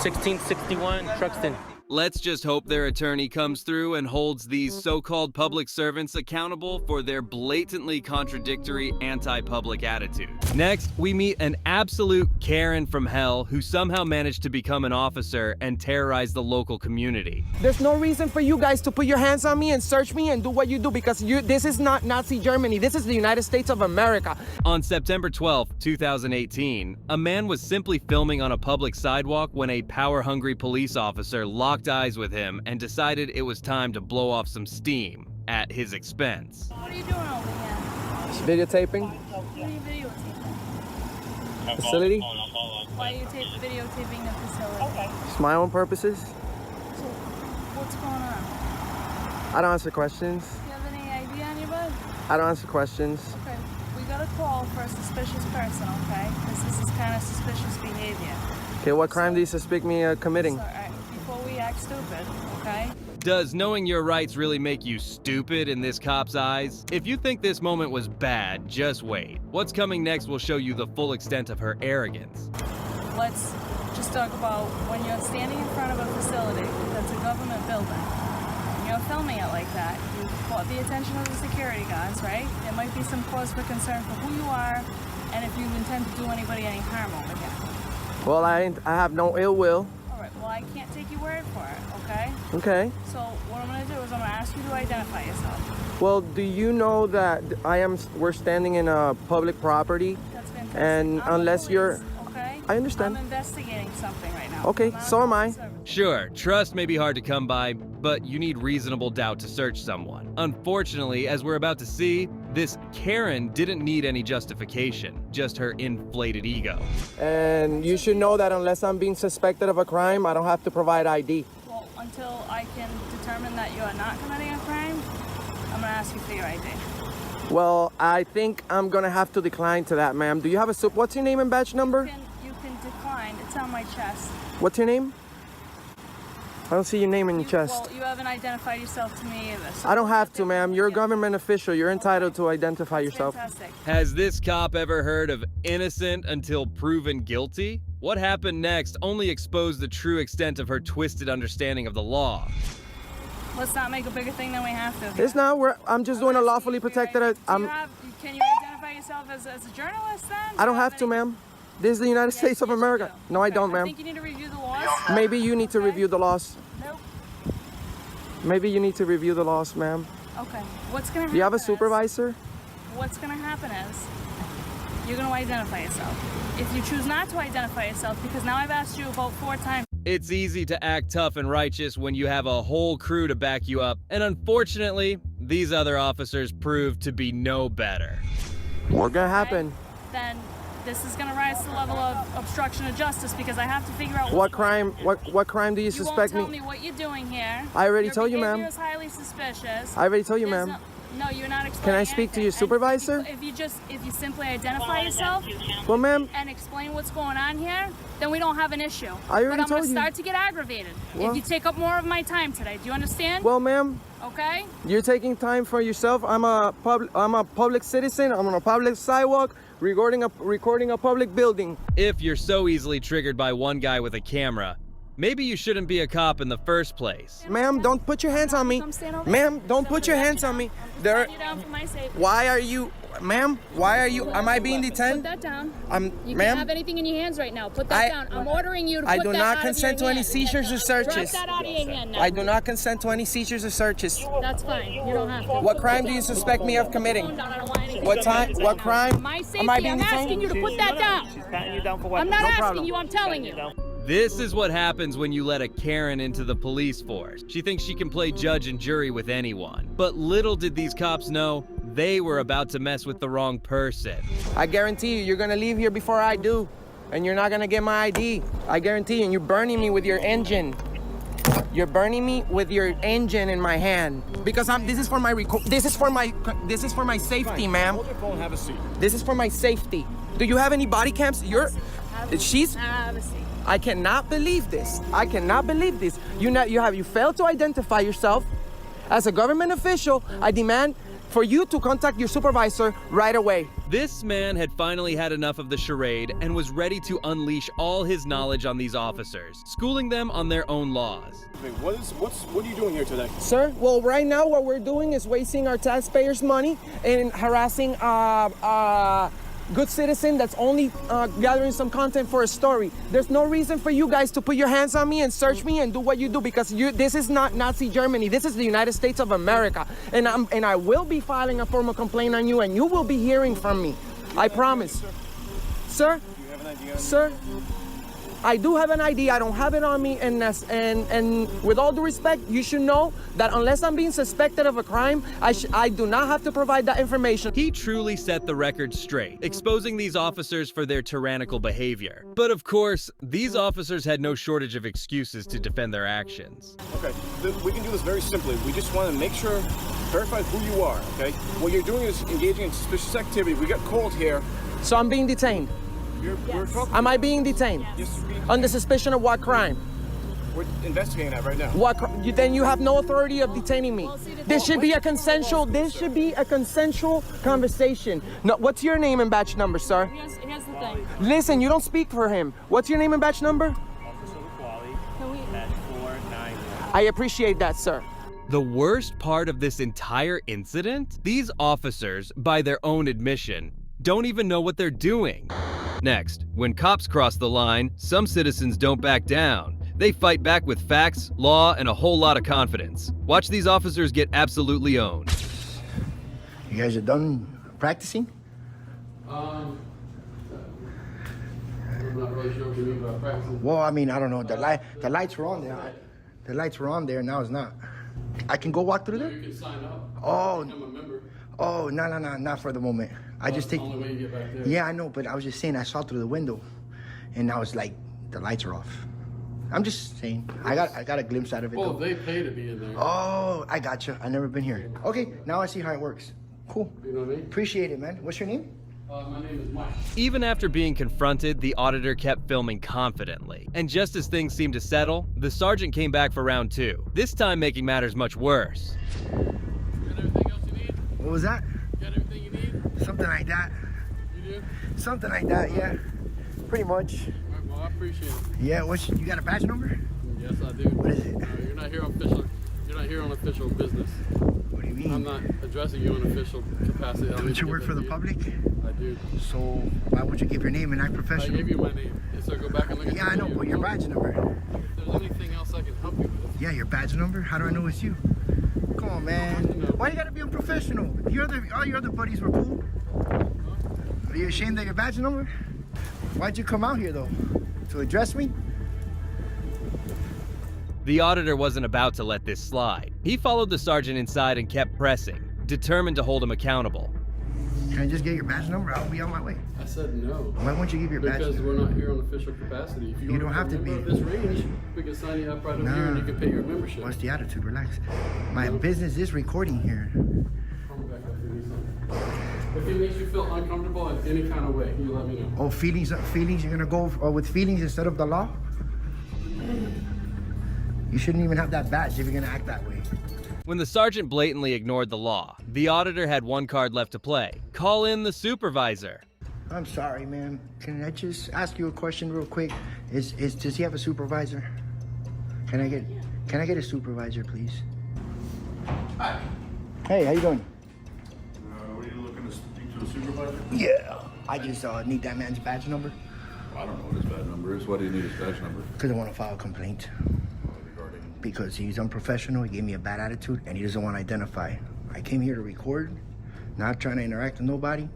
1661 Truxton. Let's just hope their attorney comes through and holds these so-called public servants accountable for their blatantly contradictory anti-public attitude. Next, we meet an absolute Karen from hell who somehow managed to become an officer and terrorize the local community. There's no reason for you guys to put your hands on me and search me and do what you do because this is not Nazi Germany. This is the United States of America. On September 12, 2018, a man was simply filming on a public sidewalk when a power-hungry police officer locked eyes with him and decided it was time to blow off some steam at his expense. What are you doing over here? Videotaping. What are you videotaping? Facility. Why are you videotaping the facility? Okay. It's my own purposes. So, what's going on? I don't answer questions. Do you have any ID on your butt? I don't answer questions. Okay. We got a call for a suspicious person, okay? Because this is kind of suspicious behavior. Okay, what crime do you suspect me of committing? So, all right, before we act stupid, okay? Does knowing your rights really make you stupid in this cop's eyes? If you think this moment was bad, just wait. What's coming next will show you the full extent of her arrogance. Let's just talk about when you're standing in front of a facility that's a government building, and you're filming it like that, you caught the attention of the security guards, right? There might be some cause for concern for who you are and if you intend to do anybody any harm over here. Well, I have no ill will. All right, well, I can't take your word for it, okay? Okay. So what I'm going to do is I'm going to ask you to identify yourself. Well, do you know that we're standing in a public property? That's fantastic. And I'm unless the you're... police, okay? I understand. I'm investigating something right now. Okay, so am I. Sure, trust may be hard to come by, but you need reasonable doubt to search someone. Unfortunately, as we're about to see, this Karen didn't need any justification, just her inflated ego. And you should know that unless I'm being suspected of a crime, I don't have to provide ID. Well, until I can determine that you are not committing a crime, I'm going to ask you for your ID. Well, I think I'm gonna have to decline to that, ma'am. Do you have a what's your name and badge number? You can decline. It's on my chest. What's your name? I don't see your name in your chest. Well, you haven't identified yourself to me either. So I don't have to, ma'am. You're a government official. You're entitled to identify yourself. Fantastic. Has this cop ever heard of innocent until proven guilty? What happened next only exposed the true extent of her twisted understanding of the law. Let's not make a bigger thing than we have to. It's not. I'm just doing a lawfully protected. Can you identify yourself as a journalist then? I don't have to, ma'am. This is the United States of America. No, I don't, I ma'am. think you need to review the laws. Maybe you need to review the laws. Nope. Maybe you need to review the laws, ma'am. Okay. What's gonna happen? Do you have a supervisor? What's gonna happen is you're gonna identify yourself. If you choose not to identify yourself, because now I've asked you about 4 times. It's easy to act tough and righteous when you have a whole crew to back you up, and unfortunately, these other officers proved to be no better. What's gonna happen? Then this is gonna rise to the level of obstruction of justice because I have to figure out What crime? What crime do you suspect me? You won't me? tell me what you're doing here. I already told you, Your ma'am. behavior is highly suspicious. I already told you, There's ma'am. No, you're not explaining. Can I speak to your supervisor? If you simply identify yourself, Well, ma'am. and explain what's going on here, then we don't have an issue. I already but I'm told gonna you. start to get aggravated Well- if you take up more of my time today. Do you understand? Well, ma'am. Okay. You're taking time for yourself. I'm a public citizen. I'm on a public sidewalk, recording a public building. If you're so easily triggered by one guy with a camera, maybe you shouldn't be a cop in the first place. Ma'am, don't put your hands on me. Ma'am, don't put your hands on me. There. Put you down for my safety. Why are you, ma'am? Why are you? Am I being Put detained? that down. Ma'am. You can't have anything in your hands right now. Put that down. I'm ordering you to put I that do out not of consent to your any hand. seizures or searches. Drop that out of your hand now. I do not consent to any seizures or searches. That's fine. You don't have to. What crime do you suspect me of committing? What time? What crime? My safety. Am I being I'm asking you to put that down. She's patting you down for I'm not No asking problem. you. I'm telling you. This is what happens when you let a Karen into the police force. She thinks she can play judge and jury with anyone. But little did these cops know, they were about to mess with the wrong person. I guarantee you, you're gonna leave here before I do, and you're not gonna get my ID. I guarantee you, and you're burning me with your engine. You're burning me with your engine in my hand because this is for my safety, ma'am. Hold your phone, have a seat. This is for my safety. Do you have any body cams? Have a seat. I cannot believe this. I cannot believe this. You failed to identify yourself as a government official. I demand for you to contact your supervisor right away. This man had finally had enough of the charade and was ready to unleash all his knowledge on these officers, schooling them on their own laws. What are you doing here today? Sir, well, right now what we're doing is wasting our taxpayers' money and harassing good citizen that's only gathering some content for a story. There's no reason for you guys to put your hands on me and search me and do what you do because this is not Nazi Germany. This is the United States of America. And I will be filing a formal complaint on you and you will be hearing from me. I promise. Sir? Do you have an ID on you? Sir? I do have an ID. I don't have it on me, and with all due respect, you should know that unless I'm being suspected of a crime, I do not have to provide that information. He truly set the record straight, exposing these officers for their tyrannical behavior. But of course, these officers had no shortage of excuses to defend their actions. Okay, we can do this very simply. We just want to make sure, verify who you are, okay? What you're doing is engaging in suspicious activity. We got called here. So I'm being detained. We're talking. Am I being detained? Yes, you're being Under suspicion of what crime? We're investigating that right now. Then you have no authority of detaining me. This should be a consensual. This should be a consensual conversation. No, what's your name and badge number, sir? Here's the thing. Listen, you don't speak for him. What's your name and badge number? Officer Quali, Can we? at 491. I appreciate that, sir. The worst part of this entire incident? These officers, by their own admission, don't even know what they're doing. Next, when cops cross the line, some citizens don't back down. They fight back with facts, law, and a whole lot of confidence. Watch these officers get absolutely owned. You guys are done practicing? I'm not really sure what you mean by practicing. Well, I mean, I don't know. The lights were on there. The lights were on there. Now it's not. I can go walk through there? You can sign up. Oh. Become a member. Oh, no, not for the moment. I just take. That's the only way you get back there. Yeah, I know, but I was just saying I saw through the window, and I was like, the lights are off. I'm just saying. I got a glimpse out of it. Well, though. they pay to be in there. Oh, I gotcha. I never been here. Okay, now I see how it works. Cool. You know what I mean? Appreciate it, man. What's your name? My name is Mike. Even after being confronted, the auditor kept filming confidently. And just as things seemed to settle, the sergeant came back for round 2, this time making matters much worse. You got everything else you need? What was that? You got everything you need? Something like that. You do? Something like that, yeah. Pretty much. All right, well, I appreciate it. Yeah, you got a badge number? Yes, I do. What is it? You're not here on official business. What do you mean? I'm not addressing you in official capacity. Don't you work for the public? I do. So why would you give your name and act professional? I gave you my name. So go back and look at Yeah, I know, but your badge number. If there's anything else I can help you with. Yeah, your badge number? How do I know it's you? Come on, man. Why you gotta be unprofessional? All your other buddies were cool. Are you ashamed of your badge number? Why'd you come out here, though? To address me? The auditor wasn't about to let this slide. He followed the sergeant inside and kept pressing, determined to hold him accountable. Can I just get your badge number? I'll be on my way. I said no. Why won't you give your badge Because number? we're not here on official capacity. If you don't have to be. Of this range, we can sign you up right over here and you can pay your membership. What's the attitude? Relax. My business is recording here. Come back up if you need something. If it makes you feel uncomfortable in any kind of way, you let me know. Oh, feelings? You're gonna go with feelings instead of the law? You shouldn't even have that badge if you're gonna act that way. When the sergeant blatantly ignored the law, the auditor had one card left to play. Call in the supervisor. I'm sorry, man. Can I just ask you a question real quick? Does he have a supervisor? Can I get a supervisor, please? Hi. Hey, how you doing? Were you looking to speak to a supervisor? Yeah. I just need that man's badge number. I don't know what his badge number is. Why do you need his badge number? Because I want to file a complaint. Because he's unprofessional, he gave me a bad attitude, and he doesn't want to identify. I came here to record, not trying to interact with nobody.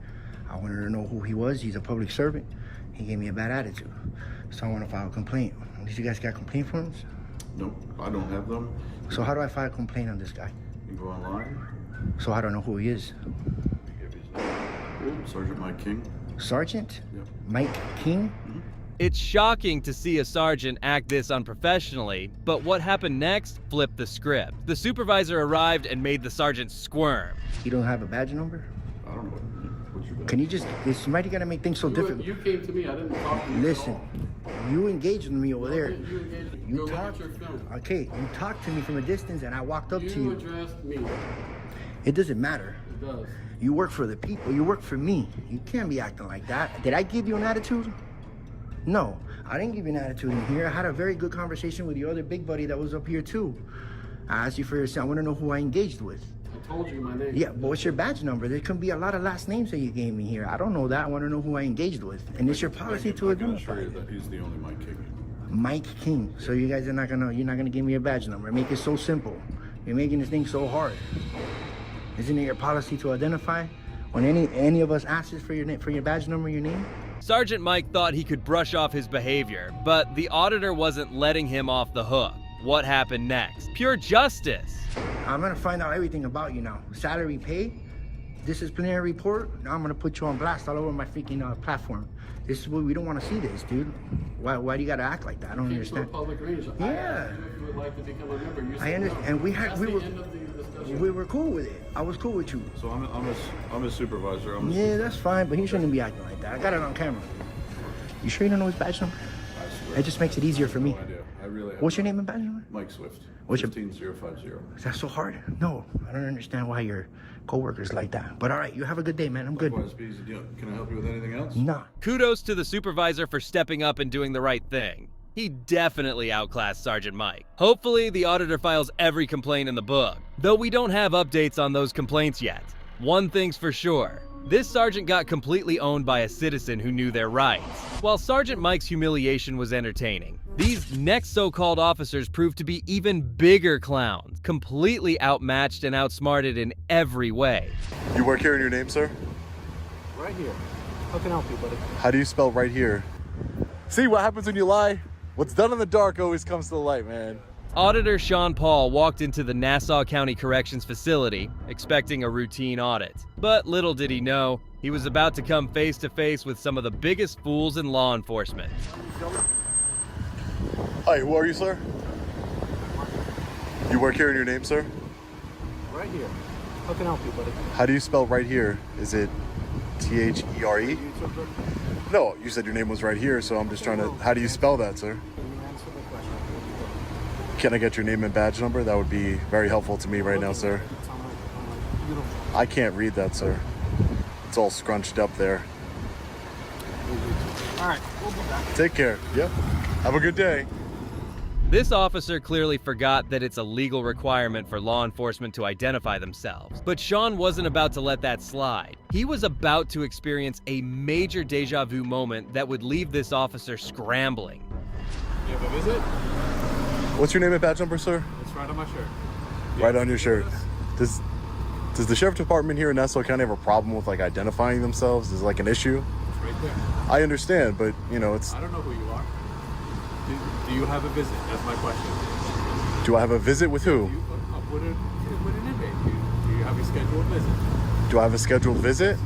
I wanted to know who he was. He's a public servant. He gave me a bad attitude. So I want to file a complaint. Did you guys got complaint forms? Nope, I don't have them. So how do I file a complaint on this guy? You go online. So I don't know who he is. Sergeant Mike King. Sergeant? Yep. Mike King? Mm-hmm. It's shocking to see a sergeant act this unprofessionally, but what happened next flipped the script. The supervisor arrived and made the sergeant squirm. You don't have a badge number? I don't know. What's your badge? Can you just, is somebody gonna make things so difficult? You came to me, I didn't talk to you. Listen, you engaged with me over there. You engaged. You Go look talked. at your film. Okay, you talked to me from a distance and I walked up to You you. addressed me. It doesn't matter. It does. You work for the people. You work for me. You can't be acting like that. Did I give you an attitude? No, I didn't give you an attitude in here. I had a very good conversation with your other big buddy that was up here too. I asked you for your son. I want to know who I engaged with. I told you my name. Yeah, but what's your badge number? There could be a lot of last names that you gave me here. I don't know that. I want to know who I engaged with. And it's your policy to I can identify. assure you that he's the only Mike King. Mike King. So you guys are not gonna, you're not gonna give me a badge number. Make it so simple. You're making this thing so hard. Isn't it your policy to identify when any of us asks for your name, for your badge number, your name? Sergeant Mike thought he could brush off his behavior, but the auditor wasn't letting him off the hook. What happened next? Pure justice. I'm gonna find out everything about you now. Salary pay, disciplinary report. Now I'm gonna put you on blast all over my freaking platform. This is what we don't want to see this, dude. Why do you gotta act like that? I don't understand. Public range. Yeah. I asked you if you would like to become a member. You said I understand, no. and That's the end of the discussion. we were cool with it. I was cool with you. So I'm his supervisor. Yeah, that's fine, but he shouldn't be acting like that. I got it on camera. You sure you don't know his badge number? I swear. It just makes it easier for me. No idea. I really have What's your name and badge number? Mike Swift. What's your 15050. Is that so hard? No, I don't understand why your coworkers like that. But all right, you have a good day, man. I'm good. Likewise, Bees, can I help you with anything else? Nah. Kudos to the supervisor for stepping up and doing the right thing. He definitely outclassed Sergeant Mike. Hopefully, the auditor files every complaint in the book, though we don't have updates on those complaints yet. One thing's for sure. This sergeant got completely owned by a citizen who knew their rights. While Sergeant Mike's humiliation was entertaining, these next so-called officers proved to be even bigger clowns, completely outmatched and outsmarted in every way. You work here in your name, sir? Right here. How can I help you, buddy? How do you spell right here? See what happens when you lie? What's done in the dark always comes to the light, man. Auditor Sean Paul walked into the Nassau County Corrections Facility, expecting a routine audit. But little did he know, he was about to come face to face with some of the biggest fools in law enforcement. Hi, who are you, sir? You work here in your name, sir? Right here. How can I help you, buddy? How do you spell right here? Is it T-H-E-R-E? No, you said your name was right here, so I'm just trying to... How do you spell that, sir? Can I get your name and badge number? That would be very helpful to me right now, sir. I can't read that, sir. It's all scrunched up there. All right, we'll be back. Take care. Yep. Have a good day. This officer clearly forgot that it's a legal requirement for law enforcement to identify themselves. But Sean wasn't about to let that slide. He was about to experience a major deja vu moment that would leave this officer scrambling. You have a visit? What's your name and badge number, sir? It's right on my shirt. Right on your shirt. Does the sheriff department here in Nassau County have a problem with like identifying themselves? Is it like an issue? It's right there. I understand, but you know, it's... I don't know who you are. Do you have a visit? That's my question. Do I have a visit with who? With an inmate. Do you have a scheduled visit? Do I have a scheduled visit?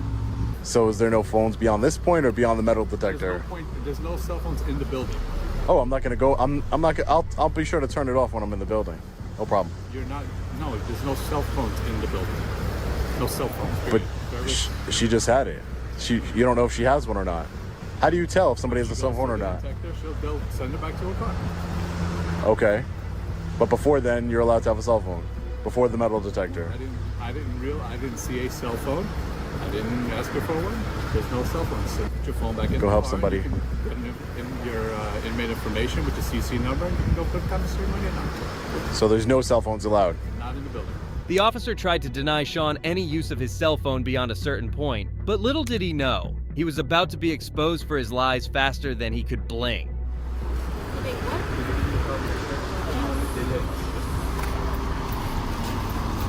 So is there no phones beyond this point or beyond the metal detector? There's no cell phones in the building. Oh, I'm not gonna go. I'm not gonna. I'll be sure to turn it off when I'm in the building. No problem. You're not. No, there's no cell phones in the building. No cell phones. But she just had it. You don't know if she has one or not. How do you tell if somebody has a cell phone or not? They'll send it back to her car. Okay, but before then, you're allowed to have a cell phone. Before the metal detector. I didn't see a cell phone. I didn't ask her for one. There's no cell phone. So put your phone back in. Go help somebody. You can put in your inmate information with the CC number, and you can go put commissary money in. So there's no cell phones allowed. Not in the building. The officer tried to deny Sean any use of his cell phone beyond a certain point, but little did he know, he was about to be exposed for his lies faster than he could blink.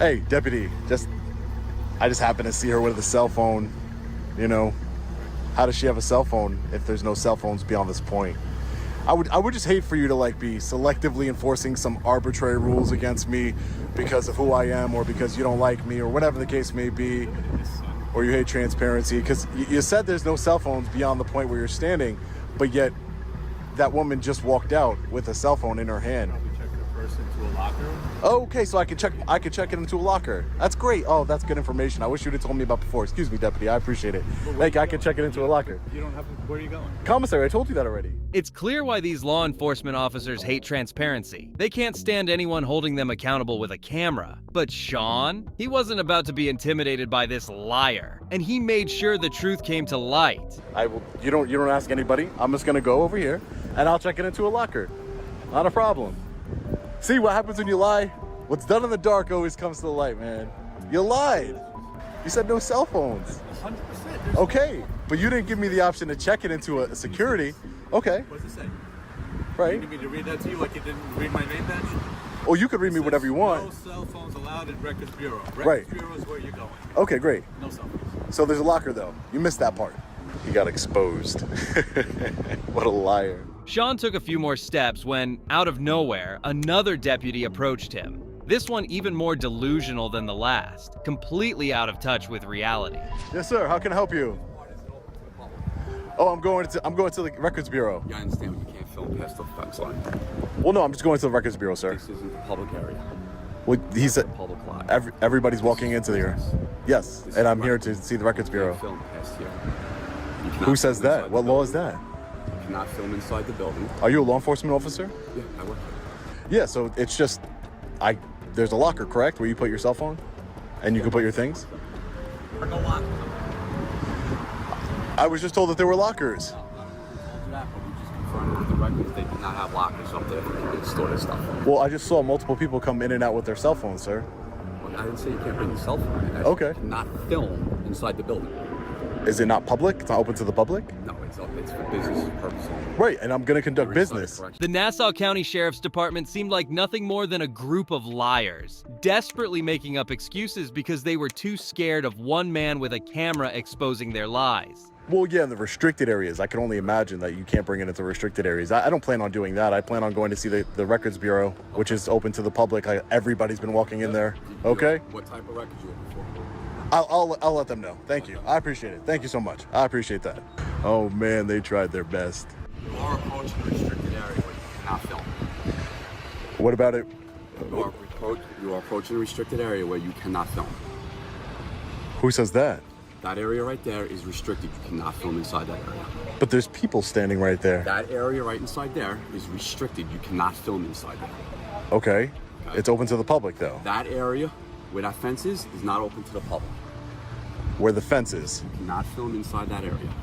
Hey, deputy, I just happened to see her with a cell phone. You know, how does she have a cell phone if there's no cell phones beyond this point? I would just hate for you to like be selectively enforcing some arbitrary rules against me because of who I am or because you don't like me or whatever the case may be, or you hate transparency. Because you said there's no cell phones beyond the point where you're standing, but yet that woman just walked out with a cell phone in her hand. Into a locker. Oh, okay, so I can check it into a locker. That's great. Oh, that's good information. I wish you'd have told me about before. Excuse me, deputy. I appreciate it. Like, I can check it into a locker. You don't have. Where are you going? Commissary, I told you that already. It's clear why these law enforcement officers hate transparency. They can't stand anyone holding them accountable with a camera. But Sean? He wasn't about to be intimidated by this liar, and he made sure the truth came to light. You don't ask anybody. I'm just gonna go over here and I'll check it into a locker. Not a problem. See what happens when you lie? What's done in the dark always comes to the light, man. You lied. You said no cell phones. 100%. Okay, but you didn't give me the option to check it into a security. Okay. What does it say? Right. You need me to read that to you like you didn't read my name badge? Oh, you could read me whatever you want. No cell phones allowed in Records Bureau. Right. Records Bureau is where you're going. Okay, great. No cell phones. So there's a locker though. You missed that part. He got exposed. What a liar. Sean took a few more steps when, out of nowhere, another deputy approached him. This one even more delusional than the last, completely out of touch with reality. Yes, sir. How can I help you? Oh, I'm going to the Records Bureau. Yeah, I understand, but you can't film past the fence line. Well, no, I'm just going to the Records Bureau, sir. This isn't a public area. Well, he said public lot. everybody's walking into here. Yes, and I'm here to see the Records Bureau. You can't film past here. Who says that? What law is that? You cannot film inside the building. Are you a law enforcement officer? Yeah, I work here. Yeah, so it's just, there's a locker, correct, where you put your cell phone? And you can put your things? There are no lockers. I was just told that there were lockers. With the records, they do not have lockers up there for people to store their stuff. Well, I just saw multiple people come in and out with their cell phones, sir. Well, I didn't say you can't bring your cell phone. Okay. You cannot film inside the building. Is it not public? It's not open to the public? No, it's for business purposes. Right, and I'm going to conduct business. The Nassau County Sheriff's Department seemed like nothing more than a group of liars, desperately making up excuses because they were too scared of one man with a camera exposing their lies. Well, yeah, in the restricted areas. I can only imagine that you can't bring it into restricted areas. I don't plan on doing that. I plan on going to see the Records Bureau, which is open to the public. Everybody's been walking in there. Okay? What type of records you looking for? I'll let them know. Thank you. I appreciate it. Thank you so much. I appreciate that. Oh, man, they tried their best. You are approaching a restricted area where you cannot film. What about it? You are approaching a restricted area where you cannot film. Who says that? That area right there is restricted. You cannot film inside that area. But there's people standing right there. That area right inside there is restricted. You cannot film inside there. Okay. It's open to the public, though. That area where that fence is not open to the public. Where the fence is? You cannot film inside that area.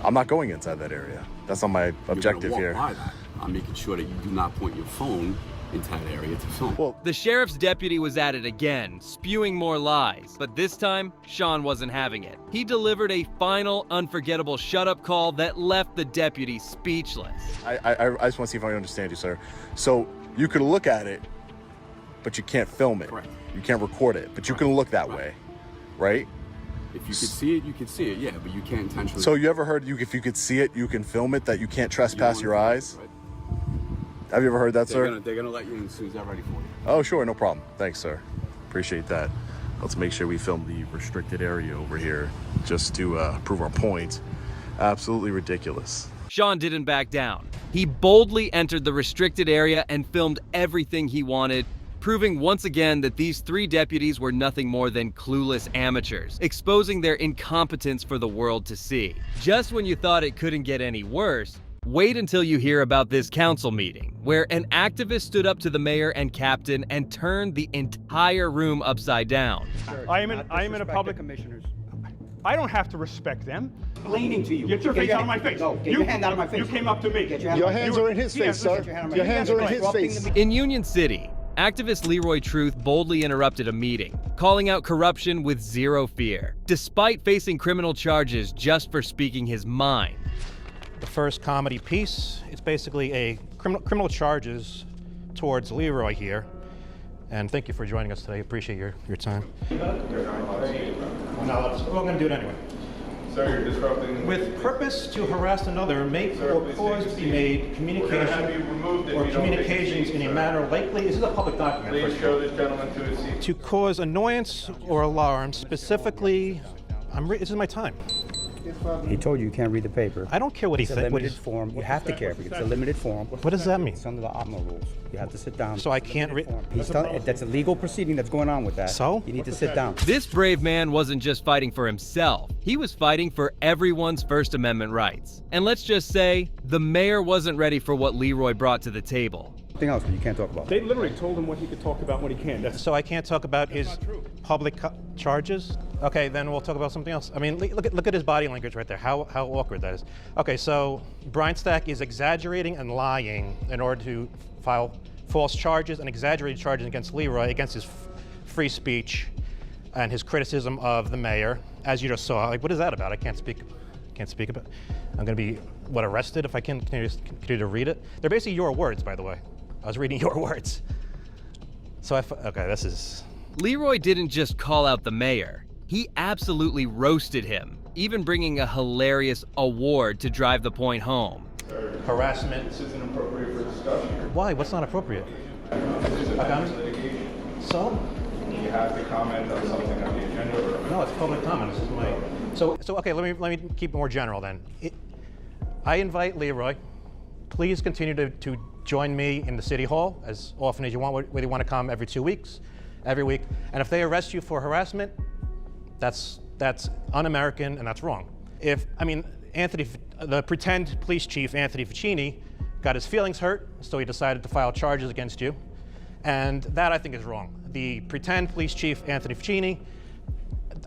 I'm not going inside that area. That's not my objective You're here. gonna walk by that. I'm making sure that you do not point your phone into that area to film. Well, The sheriff's deputy was at it again, spewing more lies. But this time, Sean wasn't having it. He delivered a final, unforgettable shut-up call that left the deputy speechless. I just want to see if I understand you, sir. So you can look at it, but you can't film it. Correct. You can't record it, but you can look that way, right? If you can see it, you can see it, yeah, but you can't intentionally. So you ever heard if you could see it, you can film it, that you can't trespass your eyes? Right. Have you ever heard that, sir? They're gonna let you in as soon as they're ready for you. Oh, sure, no problem. Thanks, sir. Appreciate that. Let's make sure we film the restricted area over here just to prove our point. Absolutely ridiculous. Sean didn't back down. He boldly entered the restricted area and filmed everything he wanted, proving once again that these three deputies were nothing more than clueless amateurs, exposing their incompetence for the world to see. Just when you thought it couldn't get any worse, wait until you hear about this council meeting, where an activist stood up to the mayor and captain and turned the entire room upside down. I am in a public commissioners. I don't have to respect them. Explaining to you. Get your face out of my face. No, get your hand out of my face. You came up to me. Your hands are in his face, sir. Your hands are in his face. In Union City, activist Leroy Truth boldly interrupted a meeting, calling out corruption with zero fear, despite facing criminal charges just for speaking his mind. The first comedy piece, it's basically a criminal charges towards Leroy here. And thank you for joining us today. Appreciate your time. Now, we're going to do it anyway. Sir, you're disrupting. With purpose to harass another, make or cause to be made communication or communications in a manner likely. This is a public document. Please show this gentleman to his seat. To cause annoyance or alarm, specifically, this is my time. He told you can't read the paper. I don't care what he said. It's a limited form. You have to care because it's a limited form. What does that mean? It's under the OPMA rules. You have to sit down. So I can't read. That's a legal proceeding that's going on with that. So? You need to sit down. This brave man wasn't just fighting for himself. He was fighting for everyone's First Amendment rights. And let's just say, the mayor wasn't ready for what Leroy brought to the table. Something else you can't talk about. They literally told him what he could talk about, what he can't. So I can't talk about his public charges? Okay, then we'll talk about something else. I mean, look at his body language right there, how awkward that is. Okay, so Brian Stack is exaggerating and lying in order to file false charges and exaggerated charges against Leroy, against his free speech and his criticism of the mayor, as you just saw. Like, what is that about? I can't speak about. I'm gonna be, arrested if I can continue to read it? They're basically your words, by the way. I was reading your words. So okay, this is... Leroy didn't just call out the mayor. He absolutely roasted him, even bringing a hilarious award to drive the point home. Harassment. This isn't appropriate for discussion. Why? What's not appropriate? This is a litigation. So? You have to comment on something on the agenda. No, it's public comment. This is my... So okay, let me keep it more general then. I invite Leroy, please continue to join me in the city hall as often as you want, whether you want to come every 2 weeks, every week. And if they arrest you for harassment, that's un-American and that's wrong. The pretend police chief, Anthony Ficini, got his feelings hurt, so he decided to file charges against you. And that I think is wrong. The pretend police chief, Anthony Ficini,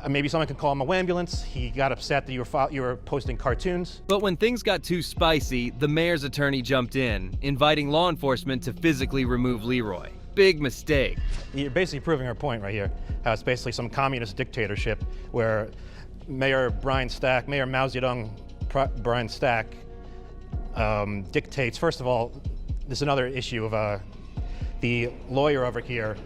maybe someone could call him a ambulance. He got upset that you were posting cartoons. But when things got too spicy, the mayor's attorney jumped in, inviting law enforcement to physically remove Leroy. Big mistake. You're basically proving our point right here, how it's basically some communist dictatorship where Mayor Mao Zedong Brian Stack dictates. First of all, there's another issue of the lawyer over here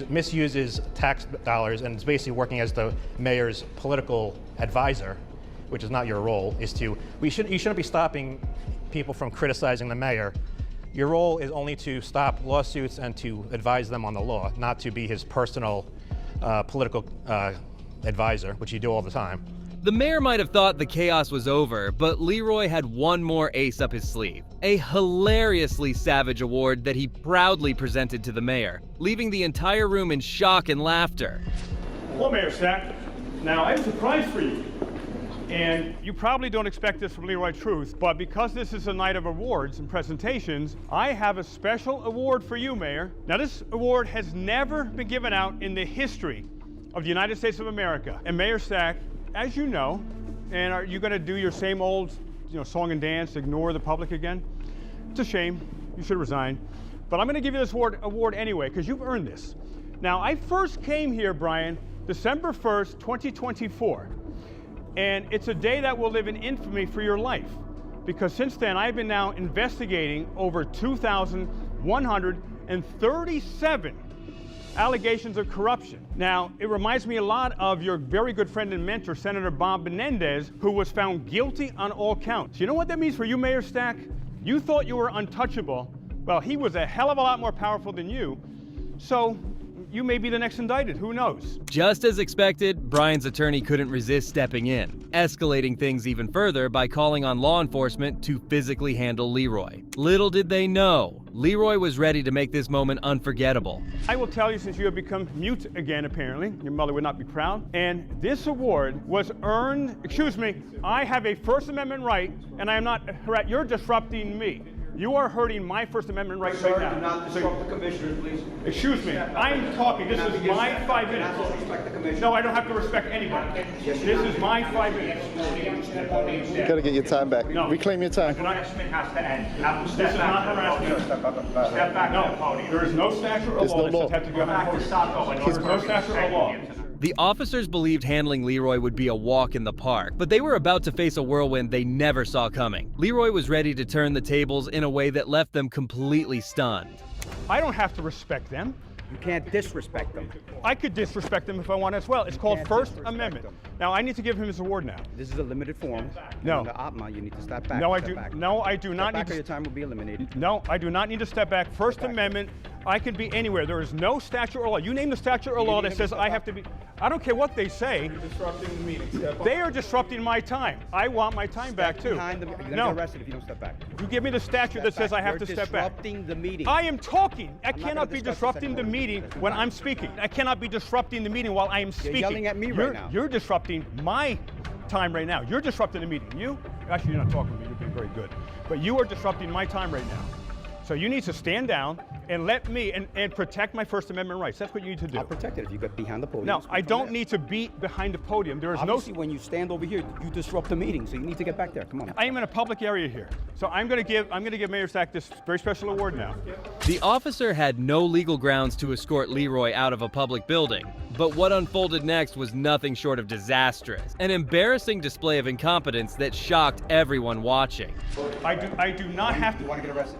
misuses tax dollars and is basically working as the mayor's political advisor, which is not your role. You shouldn't be stopping people from criticizing the mayor. Your role is only to stop lawsuits and to advise them on the law, not to be his personal political advisor, which you do all the time. The mayor might have thought the chaos was over, but Leroy had one more ace up his sleeve. A hilariously savage award that he proudly presented to the mayor, leaving the entire room in shock and laughter. Well, Mayor Stack, Now, I have a surprise for you. And you probably don't expect this from Leroy Truth, but because this is a night of awards and presentations, I have a special award for you, Mayor. Now, this award has never been given out in the history of the United States of America. And Mayor Stack, as you know, and are you going to do your same old, song and dance, ignore the public again? It's a shame. You should resign. But I'm going to give you this award anyway, because you've earned this. Now, I first came here, Brian, December 1st, 2024. And it's a day that will live in infamy for your life, because since then I've been now investigating over 2,137 allegations of corruption. Now, it reminds me a lot of your very good friend and mentor, Senator Bob Menendez, who was found guilty on all counts. You know what that means for you, Mayor Stack? You thought you were untouchable. Well, he was a hell of a lot more powerful than you. So you may be the next indicted, who knows? Just as expected, Brian's attorney couldn't resist stepping in, escalating things even further by calling on law enforcement to physically handle Leroy. Little did they know, Leroy was ready to make this moment unforgettable. I will tell you, since you have become mute again, apparently, your mother would not be proud, and this award was earned, I have a First Amendment right, and I am not, you're disrupting me. You are hurting my First Amendment rights right now. Do not disrupt the commissioner, please. Excuse me, I'm talking. This is my 5 minutes. Respect the commissioner. No, I don't have to respect anybody. This is my 5 minutes. You gotta get your time back. No. Reclaim your time. Harassment has to end. You have to step back. This is not harassment. Step back. No, there is no statute or law that says have to go back to stop. There is no statute or law. The officers believed handling Leroy would be a walk in the park, but they were about to face a whirlwind they never saw coming. Leroy was ready to turn the tables in a way that left them completely stunned. I don't have to respect them. You can't disrespect them. I could disrespect them if I want as well. It's called First Amendment. Now, I need to give him his award now. This is a limited forum. No. Under OPMA, you need to step back. No, I do not need to. Your time will be eliminated. No, I do not need to step back. First Amendment, I can be anywhere. There is no statute or law. You name the statute or law that says I have to be. I don't care what they say. You're disrupting the meeting. They are disrupting my time. I want my time back too. You're going to get arrested if you don't step back. You give me the statute that says I have to step back. You're disrupting the meeting. I am talking. I cannot be disrupting the meeting when I'm speaking. I cannot be disrupting the meeting while I am speaking. You're yelling at me right now. You're disrupting my time right now. You're disrupting the meeting. Actually, you're not talking to me. You're being very good. But you are disrupting my time right now. So you need to stand down and let me and protect my First Amendment rights. That's what you need to do. I'll protect it if you get behind the podium. No, I don't need to be behind the podium. There is Obviously, when you stand over here, you disrupt the meeting. So you need to get back there. Come on. I am in a public area here. So I'm going to give Mayor Stack this very special award now. The officer had no legal grounds to escort Leroy out of a public building, but what unfolded next was nothing short of disastrous. An embarrassing display of incompetence that shocked everyone watching. I do not have to. You want to get arrested?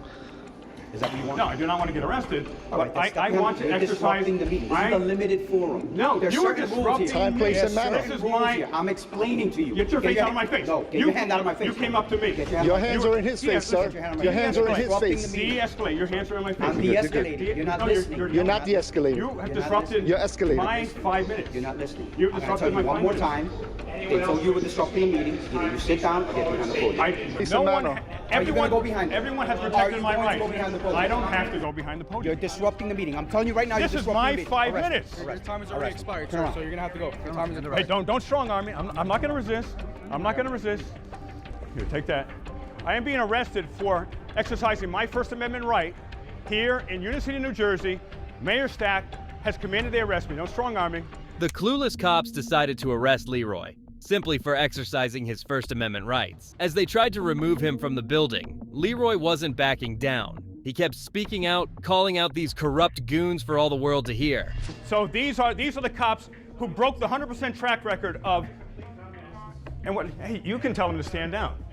Is that what you want? No, I do not want to get arrested. Right, but I want to exercise. Disrupting the meeting. This is a limited forum. No, There's you are certain disrupting. Time, place, and manner. This is my. I'm explaining to you. Get your face out of my face. No, get your hand out of my face. You came up to me. Your hands are in his face, sir. Your hands are in his face. De-escalate. Your hands are in my face. I'm de-escalating. You're not listening. You're not de-escalating. You have disrupted. You're escalating. My 5 minutes. You're not listening. You've I'm going to tell disrupted you my one more 5 time. They told you were disrupting the meeting. Either you sit down or get behind the podium. Everyone has protected my rights. I don't have to go behind the podium. You're disrupting the meeting. I'm telling you right now. This is my 5 minutes. Your time is already expired, sir, so you're going to have to go. Your time is in the Hey, don't strong arm me. I'm not going to resist. I'm not going to resist. Here, take that. I am being arrested for exercising my First Amendment right here in Union City, New Jersey. Mayor Stack has commanded they arrest me. Don't strong arm me. The clueless cops decided to arrest Leroy, simply for exercising his First Amendment rights. As they tried to remove him from the building, Leroy wasn't backing down. He kept speaking out, calling out these corrupt goons for all the world to hear. So these are the cops who broke the 100% track record of, and what, hey, you can tell them to stand down,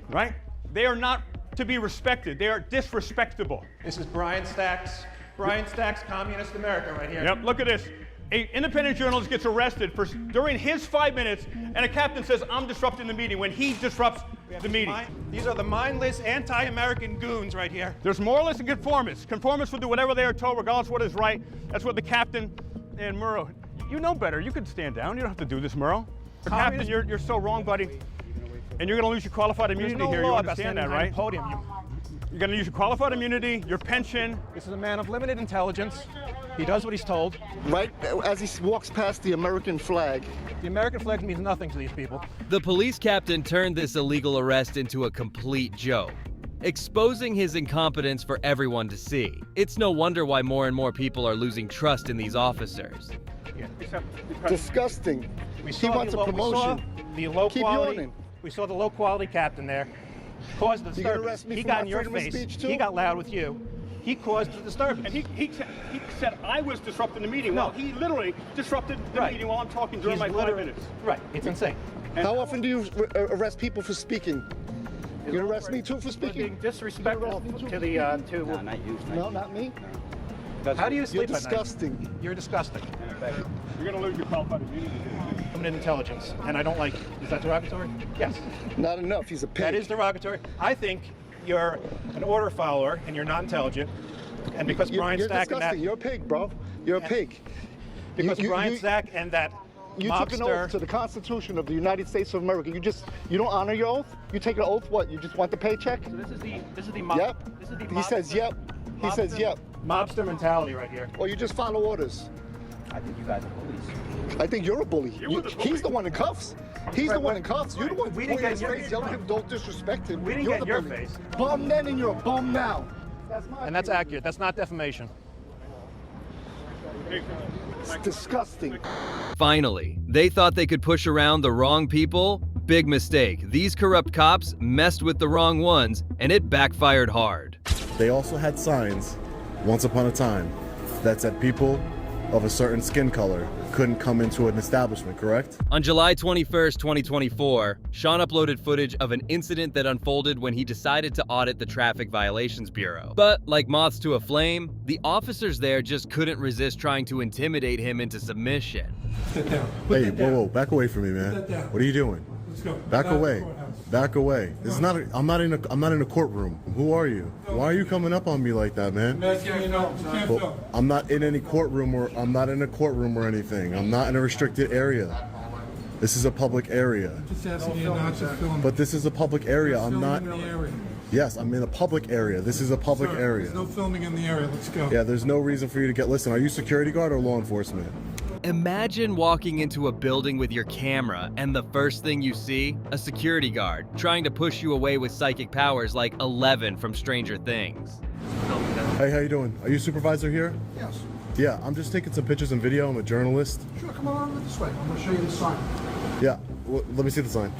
right? They are not to be respected. They are disrespectable. This is Brian Stack's Communist America right here. Yep, look at this. An independent journalist gets arrested during his 5 minutes, and a captain says, I'm disrupting the meeting, when he disrupts the meeting. These are the mindless, anti-American goons right here. There's moralists and conformists. Conformists will do whatever they are told, regardless of what is right. That's what the captain and Murrow, you know better. You can stand down. You don't have to do this, Murrow. Captain, you're so wrong, buddy. And you're going to lose your qualified immunity here. You understand that, right? Podium. You're going to use your qualified immunity, your pension. This is a man of limited intelligence. He does what he's told. Right as he walks past the American flag. The American flag means nothing to these people. The police captain turned this illegal arrest into a complete joke, exposing his incompetence for everyone to see. It's no wonder why more and more people are losing trust in these officers. Disgusting. He wants a promotion. We saw the low quality captain there. Caused the disturbance. He got in your face. He got loud with you. He caused the disturbance. And he said I was disrupting the meeting. No. Well, he literally disrupted the meeting while I'm talking during my 5 minutes. Right. It's insane. How often do you arrest people for speaking? You arrest me too for speaking? Being disrespectful to the No, not you. No, not me. How do you sleep You're at night? disgusting. You're disgusting. You're going to lose your qualified immunity. I'm in intelligence, and I don't like. Is that derogatory? Yes. Not enough. He's a pig. That is derogatory. I think you're an order follower and you're not intelligent. And because Brian You're Stack and that. disgusting. You're a pig, bro. You're a pig. Because Brian Stack and that You took an mobster. oath to the Constitution of the United States of America. You don't honor your oath? You take an oath, what? You just want the paycheck? So this is the Yep. He says yep. He says yep. Mobster mentality right here. Or you just follow orders. I think you guys are bullies. I think you're a bully. He's the one in cuffs. He's the one in cuffs. You're the one We didn't pointing his get face, yelling at him, don't disrespect him. We didn't You're get the your bully. face. Bum then and you're a bum now. And that's accurate. That's not defamation. It's disgusting. Finally, they thought they could push around the wrong people. Big mistake. These corrupt cops messed with the wrong ones, and it backfired hard. They also had signs, once upon a time, that said people of a certain skin color couldn't come into an establishment, correct? On July 21st, 2024, Sean uploaded footage of an incident that unfolded when he decided to audit the Traffic Violations Bureau. But like moths to a flame, the officers there just couldn't resist trying to intimidate him into submission. Sit down. Hey, whoa, back away from me, man. What are you doing? Let's go. Back away. Back away. This is not. I'm not in a courtroom. Who are you? Why are you coming up on me like that, man? Well, I'm not in any courtroom, or I'm not in a courtroom or anything. I'm not in a restricted area. This is a public area. Just asking you not to film. But this is a public area. I'm not. In the area. Yes, I'm in a public area. This is a public area. There's no filming in the area. Let's go. Yeah, there's no reason for you to get. Listen, are you security guard or law enforcement? Imagine walking into a building with your camera and the first thing you see, a security guard trying to push you away with psychic powers like 11 from Stranger Things. Hey, how you doing? Are you supervisor here? Yes. Yeah, I'm just taking some pictures and video. I'm a journalist. Sure, come on over this way. I'm going to show you the sign. Yeah, let me see the sign.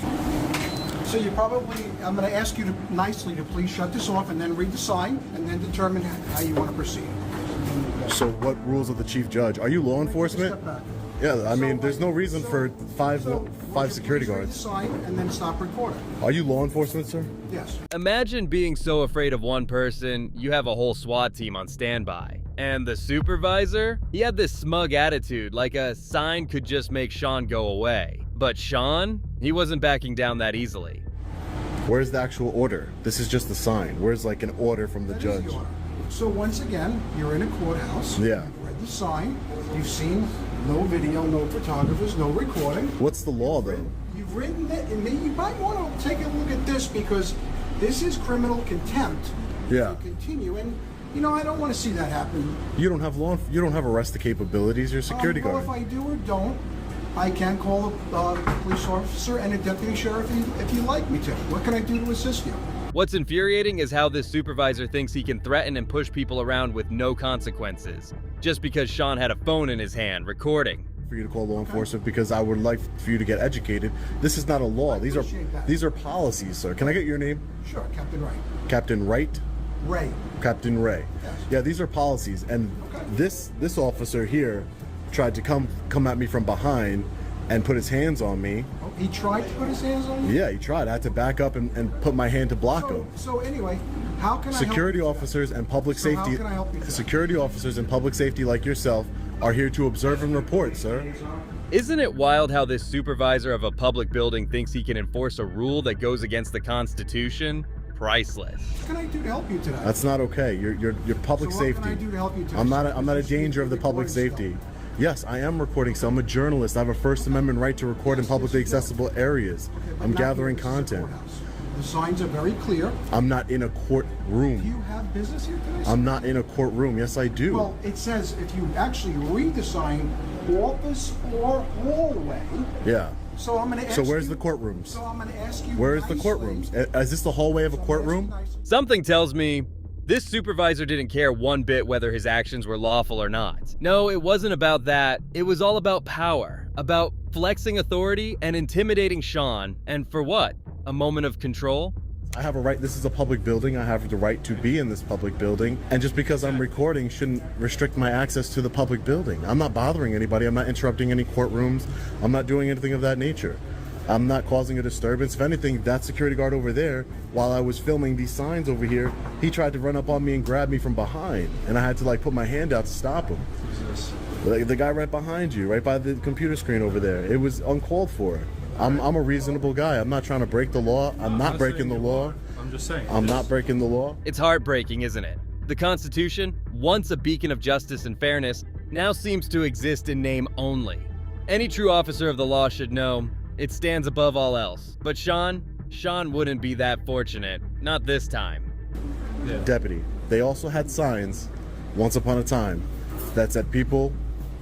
So you probably, I'm going to ask you to nicely to please shut this off and then read the sign and then determine how you want to proceed. So what rules of the chief judge? Are you law enforcement? Yeah, I mean, there's no reason for five security guards. Sign and then stop recording. Are you law enforcement, sir? Yes. Imagine being so afraid of one person, you have a whole SWAT team on standby. And the supervisor? He had this smug attitude, like a sign could just make Sean go away. But Sean? He wasn't backing down that easily. Where's the actual order? This is just a sign. Where's like an order from the judge? So once again, you're in a courthouse. Yeah. You've read the sign. You've seen no video, no photographers, no recording. What's the law, though? You've written it, and you might want to take a look at this because this is criminal contempt. Yeah. Continue, and you know I don't want to see that happen. You don't have you don't have arrest capabilities. You're a security well, guard. if I do or don't, I can call a police officer and a deputy sheriff if you'd like me to. What can I do to assist you? What's infuriating is how this supervisor thinks he can threaten and push people around with no consequences, just because Sean had a phone in his hand recording. For you to call law enforcement because I would like for you to get educated. This is not a law. These are policies, sir. Can I get your name? Sure, Captain Wright. Captain Wright? Ray. Captain Ray. Yes. Yeah, these are policies, and this officer here tried to come at me from behind and put his hands on me. Oh, he tried to put his hands on you? Yeah, he tried. I had to back up and put my hand to block him. So anyway, how can Security I help officers and public So how safety. can I help you today? Security officers and public safety like yourself are here to observe and report, sir. Isn't it wild how this supervisor of a public building thinks he can enforce a rule that goes against the Constitution? Priceless. What can I do to help you today? That's not okay. You're public So safety. what can I do to help you today? I'm not a danger of the public safety. Yes, I am recording, so I'm a journalist. I have a First Amendment right to record in publicly accessible areas. I'm gathering content. The signs are very clear. I'm not in a courtroom. Do you have business here today? I'm not in a courtroom. Yes, I do. Well, it says if you actually read the sign, office or hallway. Yeah. So I'm going to ask So where's you, the courtrooms? So I'm going to ask you Where's the nicely. courtrooms? Is this the hallway of a courtroom? Something tells me this supervisor didn't care one bit whether his actions were lawful or not. No, it wasn't about that. It was all about power, about flexing authority and intimidating Sean. And for what? A moment of control? I have a right. This is a public building. I have the right to be in this public building. And just because I'm recording shouldn't restrict my access to the public building. I'm not bothering anybody. I'm not interrupting any courtrooms. I'm not doing anything of that nature. I'm not causing a disturbance. If anything, that security guard over there, while I was filming these signs over here, he tried to run up on me and grab me from behind. And I had to like put my hand out to stop him. The guy right behind you, right by the computer screen over there. It was uncalled for. I'm a reasonable guy. I'm not trying to break the law. I'm not breaking the law. I'm just saying. I'm not breaking the law. It's heartbreaking, isn't it? The Constitution, once a beacon of justice and fairness, now seems to exist in name only. Any true officer of the law should know it stands above all else. But Sean wouldn't be that fortunate. Not this time. Yeah. Deputy, they also had signs, once upon a time, that said people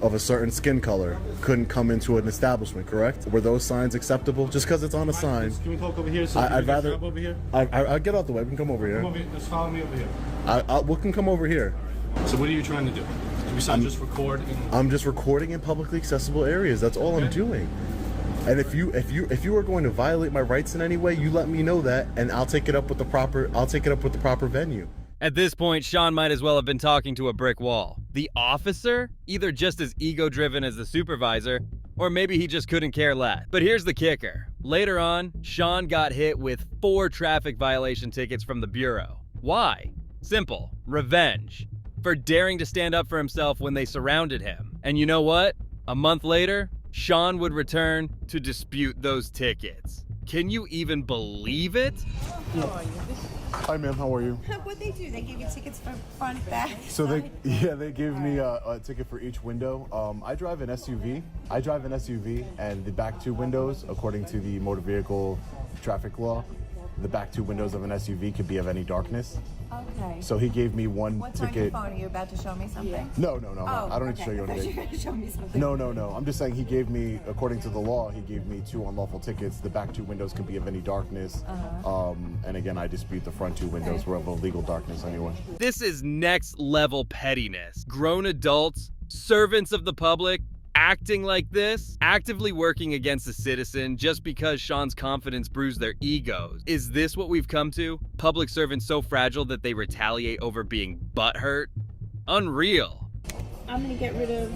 of a certain skin color couldn't come into an establishment, correct? Were those signs acceptable? Just because it's on a sign. Can we talk over here? So I'd rather. Over here? I'll get out the way. We can come over here. Come over here. Just follow me over here. We can come over here. So what are you trying to do? Besides just record? I'm just recording in publicly accessible areas. That's all I'm doing. And if you are going to violate my rights in any way, you let me know that, and I'll take it up with the proper venue. At this point, Sean might as well have been talking to a brick wall. The officer? Either just as ego-driven as the supervisor, or maybe he just couldn't care less. But here's the kicker. Later on, Sean got hit with 4 traffic violation tickets from the Bureau. Why? Simple. Revenge. For daring to stand up for himself when they surrounded him. And you know what? A month later, Sean would return to dispute those tickets. Can you even believe it? Hi, ma'am. How are you? What'd they do? They gave you tickets for front, back? So they gave me a ticket for each window. I drive an SUV. And the back 2 windows, according to the motor vehicle traffic law, the back 2 windows of an SUV could be of any darkness. Okay. So he gave me one What's ticket. on your phone? Are you about to show me something? No. Oh, I don't need to show you I thought you anything. were going to show me something. No. I'm just saying he gave me, according to the law, he gave me 2 unlawful tickets. The back 2 windows could be of any darkness. And again, I dispute the front 2 windows were of a legal darkness anyway. This is next level pettiness. Grown adults, servants of the public, acting like this, actively working against a citizen just because Sean's confidence bruised their egos. Is this what we've come to? Public servants so fragile that they retaliate over being butthurt? Unreal. I'm going to get rid of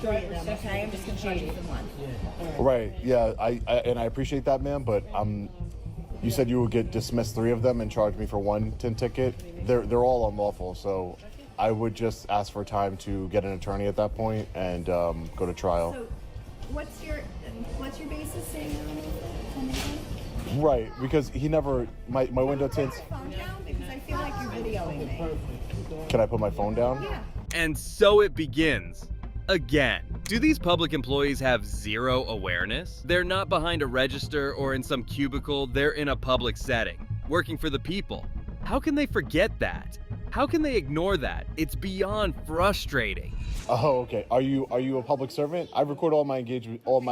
3 of them, okay? I'm just going to charge you for 1. Right. Yeah. I appreciate that, ma'am. But you said you would get dismiss 3 of them and charge me for 1 tin ticket. They're all unlawful. So I would just ask for time to get an attorney at that point and go to trial. So what's your basis saying? Right, because he never my window tints. Phone down because I feel like you're videoing me. Can I put my phone down? Yeah. And so it begins. Again, do these public employees have zero awareness? They're not behind a register or in some cubicle, they're in a public setting, working for the people. How can they forget that? How can they ignore that? It's beyond frustrating. Oh, okay. Are you a public servant? I record all my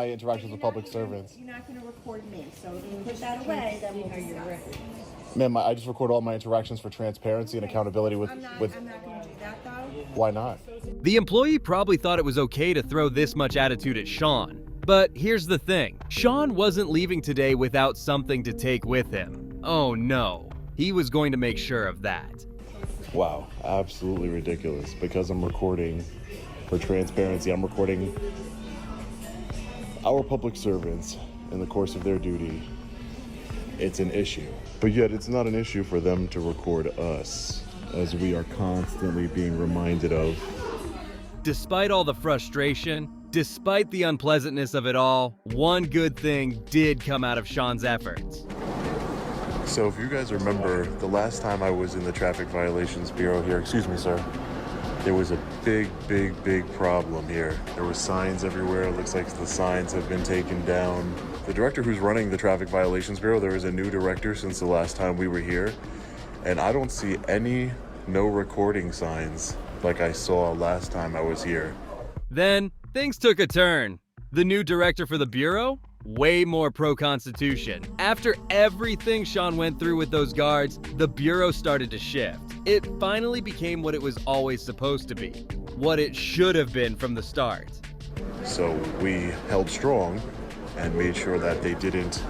interactions with public servants. You're not going to record me, so if you put that away, then we'll discuss. Ma'am, I just record all my interactions for transparency and accountability with. I'm not going to do that, though. Why not? The employee probably thought it was okay to throw this much attitude at Sean. But here's the thing. Sean wasn't leaving today without something to take with him. Oh no. He was going to make sure of that. Wow, absolutely ridiculous. Because I'm recording for transparency, I'm recording our public servants in the course of their duty. It's an issue. But yet it's not an issue for them to record us, as we are constantly being reminded of. Despite all the frustration, despite the unpleasantness of it all, one good thing did come out of Sean's efforts. So if you guys remember, the last time I was in the Traffic Violations Bureau here, excuse me, sir, there was a big problem here. There were signs everywhere. It looks like the signs have been taken down. The director who's running the Traffic Violations Bureau, there is a new director since the last time we were here, and I don't see any no recording signs like I saw last time I was here. Then, things took a turn. The new director for the Bureau? Way more pro-Constitution. After everything Sean went through with those guards, the Bureau started to shift. It finally became what it was always supposed to be. What it should have been from the start. So we held strong and made sure that they didn't,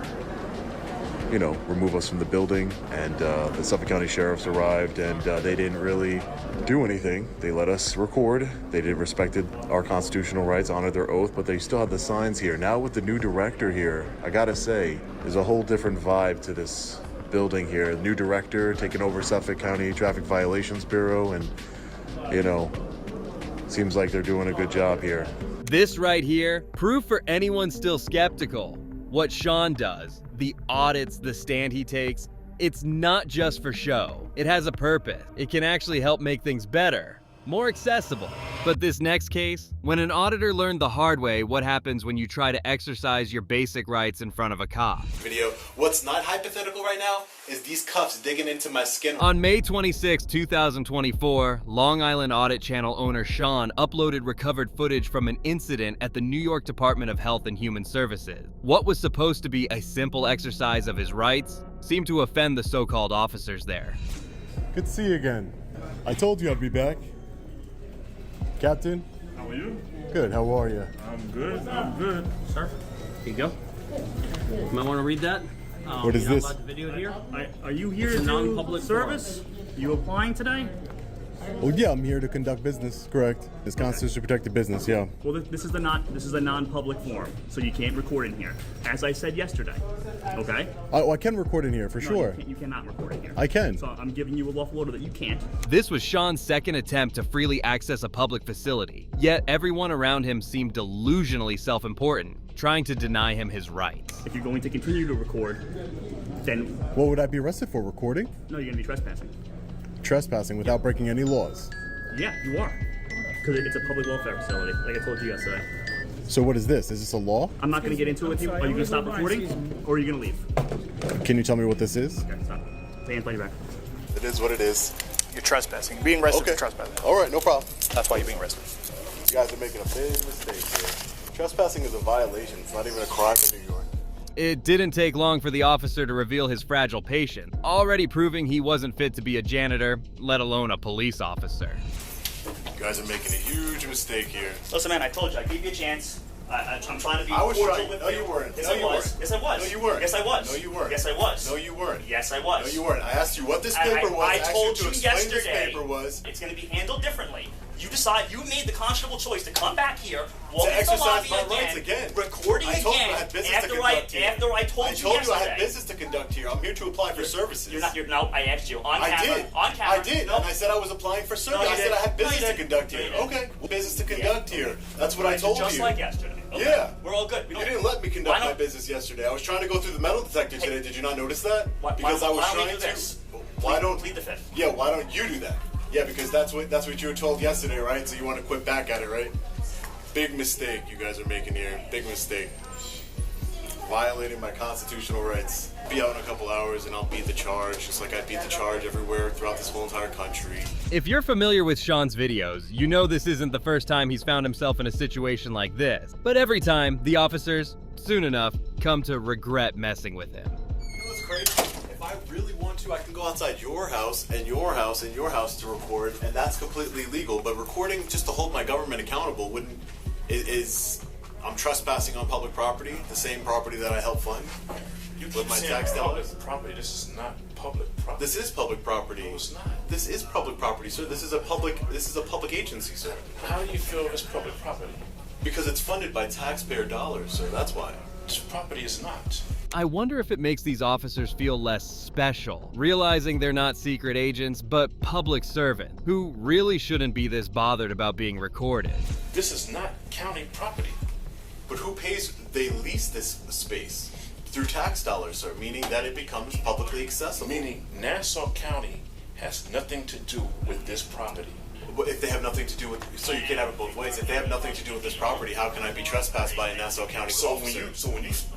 remove us from the building. And the Suffolk County Sheriffs arrived, and they didn't really do anything. They let us record. They respected our constitutional rights, honored their oath, but they still had the signs here. Now with the new director here, I gotta say, there's a whole different vibe to this building here. New director taking over Suffolk County Traffic Violations Bureau, and, seems like they're doing a good job here. This right here, proof for anyone still skeptical. What Sean does, the audits, the stand he takes, it's not just for show. It has a purpose. It can actually help make things better, more accessible. But this next case, when an auditor learned the hard way what happens when you try to exercise your basic rights in front of a cop. Video. What's not hypothetical right now is these cuffs digging into my skin. On May 26, 2024, Long Island Audit Channel owner Sean uploaded recovered footage from an incident at the New York Department of Health and Human Services. What was supposed to be a simple exercise of his rights seemed to offend the so-called officers there. Good to see you again. I told you I'd be back. Captain? How are you? Good, how are you? I'm good. Sir, here you go. You might want to read that. What is this? About the video here. Are you here It's to a do non-public service? You applying today? Well, yeah, I'm here to conduct business, correct. It's constitutionally protected business, yeah. Well, this is a non-public forum, so you can't record in here. As I said yesterday, okay? I can record in here, for sure. You cannot record in here. I can. So I'm giving you a lawful order that you can't. This was Sean's second attempt to freely access a public facility, yet everyone around him seemed delusionally self-important, trying to deny him his rights. If you're going to continue to record, then... What would I be arrested for, recording? No, you're going to be trespassing. Trespassing without breaking any laws? Yeah, you are. Because it's a public welfare facility, like I told you yesterday. So what is this? Is this a law? I'm not going to get into it with you. Are you going to stop recording, or are you going to leave? Can you tell me what this is? Okay, stop. Hands behind your back. It is what it is. You're trespassing. Being arrested for trespassing. All right, no problem. That's why you're being arrested. You guys are making a big mistake here. Trespassing is a violation. It's not even a crime in New York. It didn't take long for the officer to reveal his fragile patient, already proving he wasn't fit to be a janitor, let alone a police officer. You guys are making a huge mistake here. Listen, man, I told you, I gave you a chance. I'm trying to be I was cordial trying. with No, you. you weren't. Yes, No, I you was. weren't. Yes, I was. No, you weren't. Yes, I was. No, you weren't. Yes, I was. No, you weren't. Yes, I was. No, you weren't. I asked you what this paper was. I asked told you to you explain yesterday. this paper was. It's going to be handled differently. You made the conscionable choice to come back here, walk To into the exercise lobby my rights again. recording I told you I again had business after to conduct here. after I told you I yesterday. had business to conduct here. I'm here to apply for services. No, I asked you on camera. did. On camera. I did. No. And I said I was applying for service. No, you I said didn't. I had business No, you to didn't. conduct No, here. you didn't. Okay. Business to conduct here. That's what I told Just you. like yesterday. Okay. Yeah. We're all good. You didn't let me conduct my business yesterday. I was trying to go through the metal detector today. Did you not notice that? Because I was why don't trying we do to. this? Why don't plead the fifth? Yeah. Why don't you do that? Yeah, because that's what you were told yesterday, right? So you want to quit back at it, right? Big mistake you guys are making here. Big mistake. Violating my constitutional rights. Be out in a couple hours and I'll beat the charge, just like I beat the charge everywhere throughout this whole entire country. If you're familiar with Sean's videos, you know this isn't the first time he's found himself in a situation like this. But every time, the officers, soon enough, come to regret messing with him. You know what's crazy? If I really want to, I can go outside your house and your house and your house to record, and that's completely legal. But recording just to hold my government accountable I'm trespassing on public property, the same property that I help fund with my tax dollars. Property. This is not public property. This is public property. No, it's not. This is public property, sir. This is a public agency, sir. How do you feel it's public property? Because it's funded by taxpayer dollars, sir. That's why. This property is not. I wonder if it makes these officers feel less special, realizing they're not secret agents, but public servants, who really shouldn't be this bothered about being recorded. This is not county property. But who pays? They lease this space through tax dollars, sir, meaning that it becomes publicly accessible. Meaning Nassau County has nothing to do with this property. If they have nothing to do with, so you can't have it both ways. If they have nothing to do with this property, how can I be trespassed by a Nassau County officer?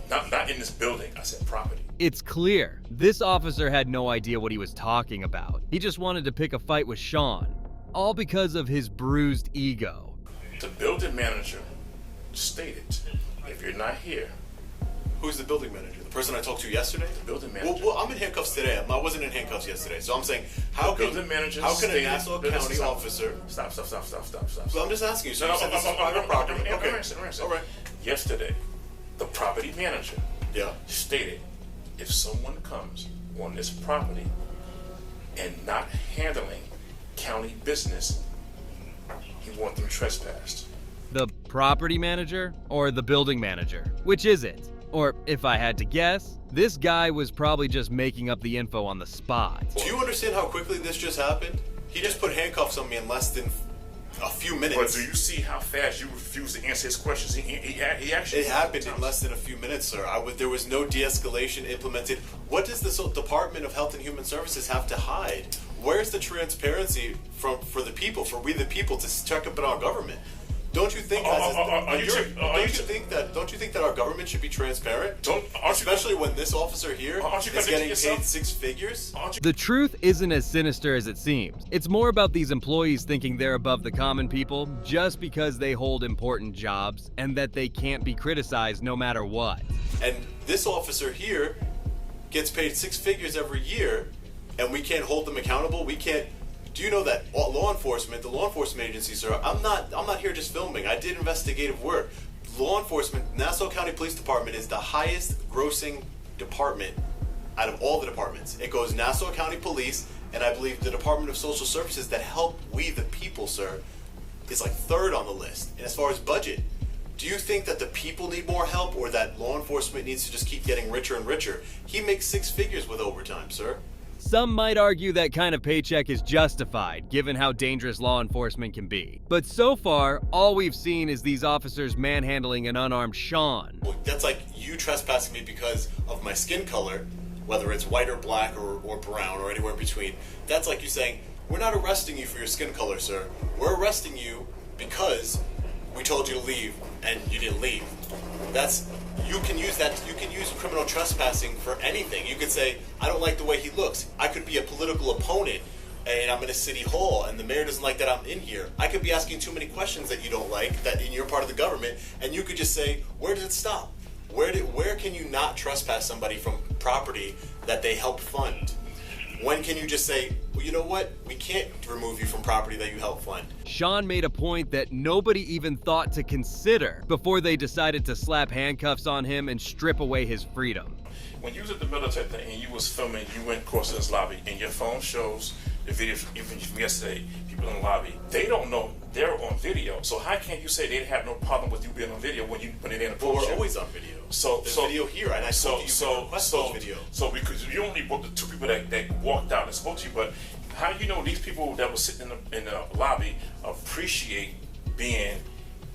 Not in this building, I said property. It's clear. This officer had no idea what he was talking about. He just wanted to pick a fight with Sean, all because of his bruised ego. The building manager stated, if you're not here. Who's the building manager? The person I talked to yesterday? The building manager. Well, I'm in handcuffs today. I wasn't in handcuffs yesterday. So I'm saying, how can a Nassau County officer... Stop. So I'm just asking you. So No, you said this is private property. Okay. All right. Yesterday, the property manager stated, if someone comes on this property and not handling county business, he wants them trespassed. The property manager or the building manager? Which is it? Or if I had to guess, this guy was probably just making up the info on the spot. Do you understand how quickly this just happened? He just put handcuffs on me in less than a few minutes. But do you see how fast you refuse to answer his questions? He actually... It happened in less than a few minutes, sir. There was no de-escalation implemented. What does the Department of Health and Human Services have to hide? Where's the transparency for the people, for we the people, to check up in our government? Don't you think don't you think that our government should be transparent? Especially when this officer here is getting paid 6 figures? The truth isn't as sinister as it seems. It's more about these employees thinking they're above the common people just because they hold important jobs and that they can't be criticized no matter what. And this officer here gets paid 6 figures every year, and we can't hold them accountable. We can't. Do you know that law enforcement, the law enforcement agencies, sir, I'm not here just filming. I did investigative work. Law enforcement, Nassau County Police Department is the highest grossing department out of all the departments. It goes Nassau County Police, and I believe the Department of Social Services that help we the people, sir, is like 3rd on the list. And as far as budget, do you think that the people need more help, or that law enforcement needs to just keep getting richer and richer? He makes 6 figures with overtime, sir. Some might argue that kind of paycheck is justified, given how dangerous law enforcement can be. But so far, all we've seen is these officers manhandling an unarmed Sean. Well, that's like you trespassing me because of my skin color, whether it's white or black or brown or anywhere in between. That's like you saying, we're not arresting you for your skin color, sir. We're arresting you because we told you to leave and you didn't leave. You can use criminal trespassing for anything. You could say, I don't like the way he looks. I could be a political opponent and I'm in a city hall and the mayor doesn't like that I'm in here. I could be asking too many questions that you don't like, that in your part of the government, and you could just say, where does it stop? Where can you not trespass somebody from property that they help fund? When can you just say, well, you know what? We can't remove you from property that you help fund. Sean made a point that nobody even thought to consider before they decided to slap handcuffs on him and strip away his freedom. When you was at the military thing and you was filming, you went across this lobby and your phone shows the video even from yesterday, people in the lobby, they don't know they're on video. So how can you say they have no problem with you being on video when they didn't approach you? We're always on video. There's video here, and I told you video. So because you only brought the 2 people that walked out and spoke to you, but how do you know these people that were sitting in the lobby appreciate being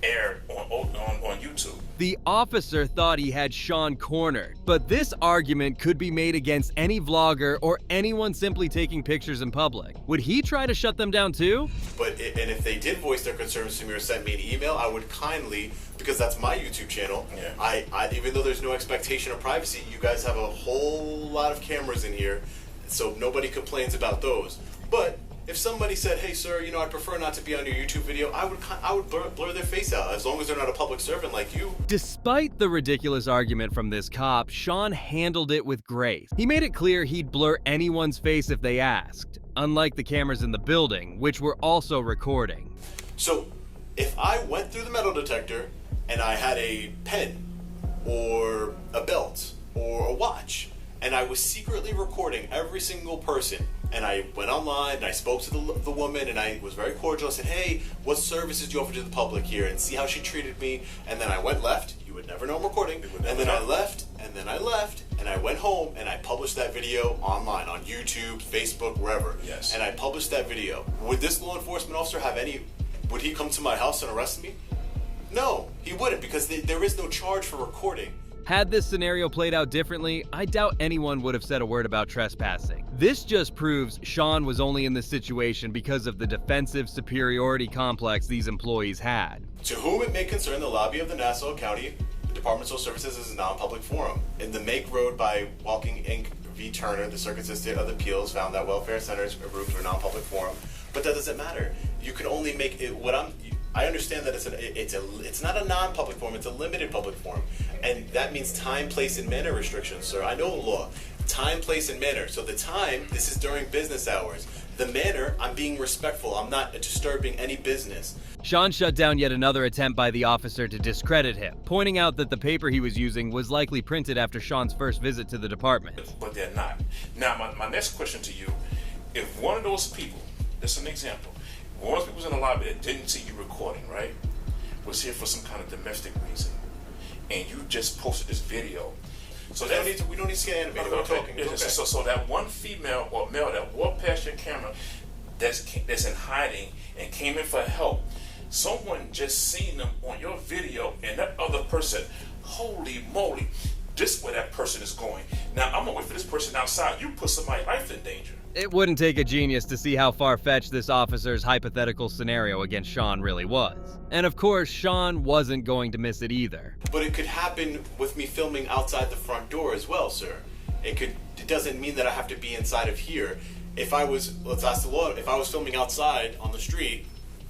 aired on YouTube? The officer thought he had Sean cornered, but this argument could be made against any vlogger or anyone simply taking pictures in public. Would he try to shut them down too? And if they did voice their concerns to me or send me an email, I would kindly, because that's my YouTube channel, I even though there's no expectation of privacy, you guys have a whole lot of cameras in here, so nobody complains about those. But if somebody said, hey sir, I'd prefer not to be on your YouTube video, I would blur their face out, as long as they're not a public servant like you. Despite the ridiculous argument from this cop, Sean handled it with grace. He made it clear he'd blur anyone's face if they asked, unlike the cameras in the building, which were also recording. So, if I went through the metal detector and I had a pen or a belt or a watch, and I was secretly recording every single person, and I went online and I spoke to the woman and I was very cordial. I said, hey, what services do you offer to the public here? And see how she treated me. And then I went left. You would never know I'm recording. And then I left, and then I left, and I went home and I published that video online on YouTube, Facebook, wherever. Yes. And I published that video. Would this law enforcement officer would he come to my house and arrest me? No, he wouldn't, because there is no charge for recording. Had this scenario played out differently, I doubt anyone would have said a word about trespassing. This just proves Sean was only in this situation because of the defensive superiority complex these employees had. To whom it may concern, the lobby of the Nassau County Department of Social Services is a non-public forum. In the Make Road by Walking Inc. v. Turner, the Circuit Court of Appeals found that welfare centers are rooms were non-public forum, but that doesn't matter. You can only make it I understand that it's not a non-public forum, it's a limited public forum. And that means time, place, and manner restrictions, sir. I know the law. Time, place, and manner. So the time, this is during business hours. The manner, I'm being respectful. I'm not disturbing any business. Sean shut down yet another attempt by the officer to discredit him, pointing out that the paper he was using was likely printed after Sean's first visit to the department. But they're not. Now, my next question to you, if one of those people, that's an example, one of those people was in the lobby that didn't see you recording, right, was here for some kind of domestic reason, and you just posted this video. So we don't need to get animated. We're talking. Okay. So that one female or male that walked past your camera that's in hiding and came in for help, someone just seen them on your video, and that other person, holy moly, this is where that person is going. Now, I'm gonna wait for this person outside. You put somebody's life in danger. It wouldn't take a genius to see how far-fetched this officer's hypothetical scenario against Sean really was. And of course, Sean wasn't going to miss it either. But it could happen with me filming outside the front door as well, sir. It doesn't mean that I have to be inside of here. If I was, let's ask the law, if I was filming outside on the street,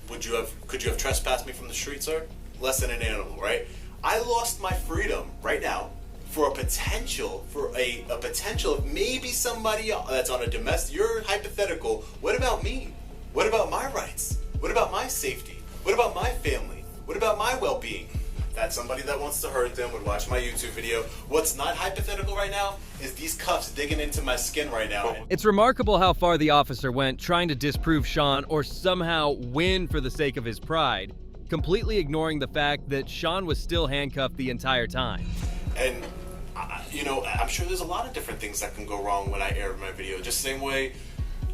could you have trespassed me from the street, sir? Less than an animal, right? I lost my freedom right now for a potential of maybe somebody that's on a domestic. You're hypothetical. What about me? What about my rights? What about my safety? What about my family? What about my well-being? That somebody that wants to hurt them would watch my YouTube video. What's not hypothetical right now is these cuffs digging into my skin right now. It's remarkable how far the officer went trying to disprove Sean or somehow win for the sake of his pride, completely ignoring the fact that Sean was still handcuffed the entire time. And I'm sure there's a lot of different things that can go wrong when I air my video. Just the same way,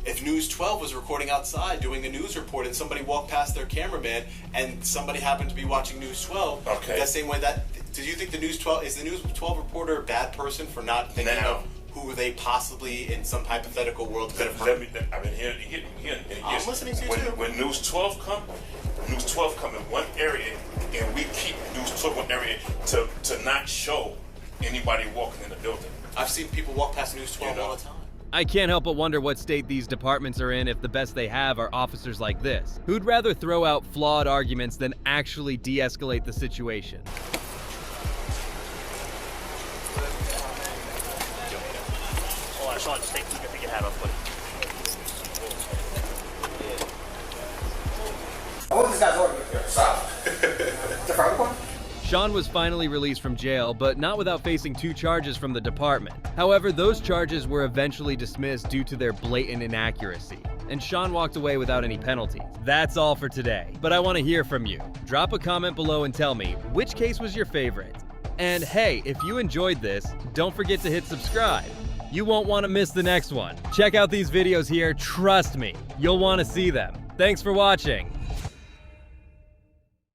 if News 12 was recording outside doing a news report and somebody walked past their cameraman and somebody happened to be watching News 12, okay. That same way do you think the News 12 reporter a bad person for not thinking of who they possibly in some hypothetical world could have hurt? I'm listening to you too. When News 12 come in one area, and we keep News 12 in one area to not show anybody walking in the building. I've seen people walk past News 12 all the time. I can't help but wonder what state these departments are in if the best they have are officers like this, who'd rather throw out flawed arguments than actually de-escalate the situation. Hold on, Sean, just take your hat off, buddy. I want this guy's order. Stop. The front one? Sean was finally released from jail, but not without facing 2 charges from the department. However, those charges were eventually dismissed due to their blatant inaccuracy, and Sean walked away without any penalties. That's all for today, but I want to hear from you. Drop a comment below and tell me, which case was your favorite? And hey, if you enjoyed this, don't forget to hit subscribe. You won't want to miss the next one. Check out these videos here, trust me, you'll want to see them. Thanks for watching.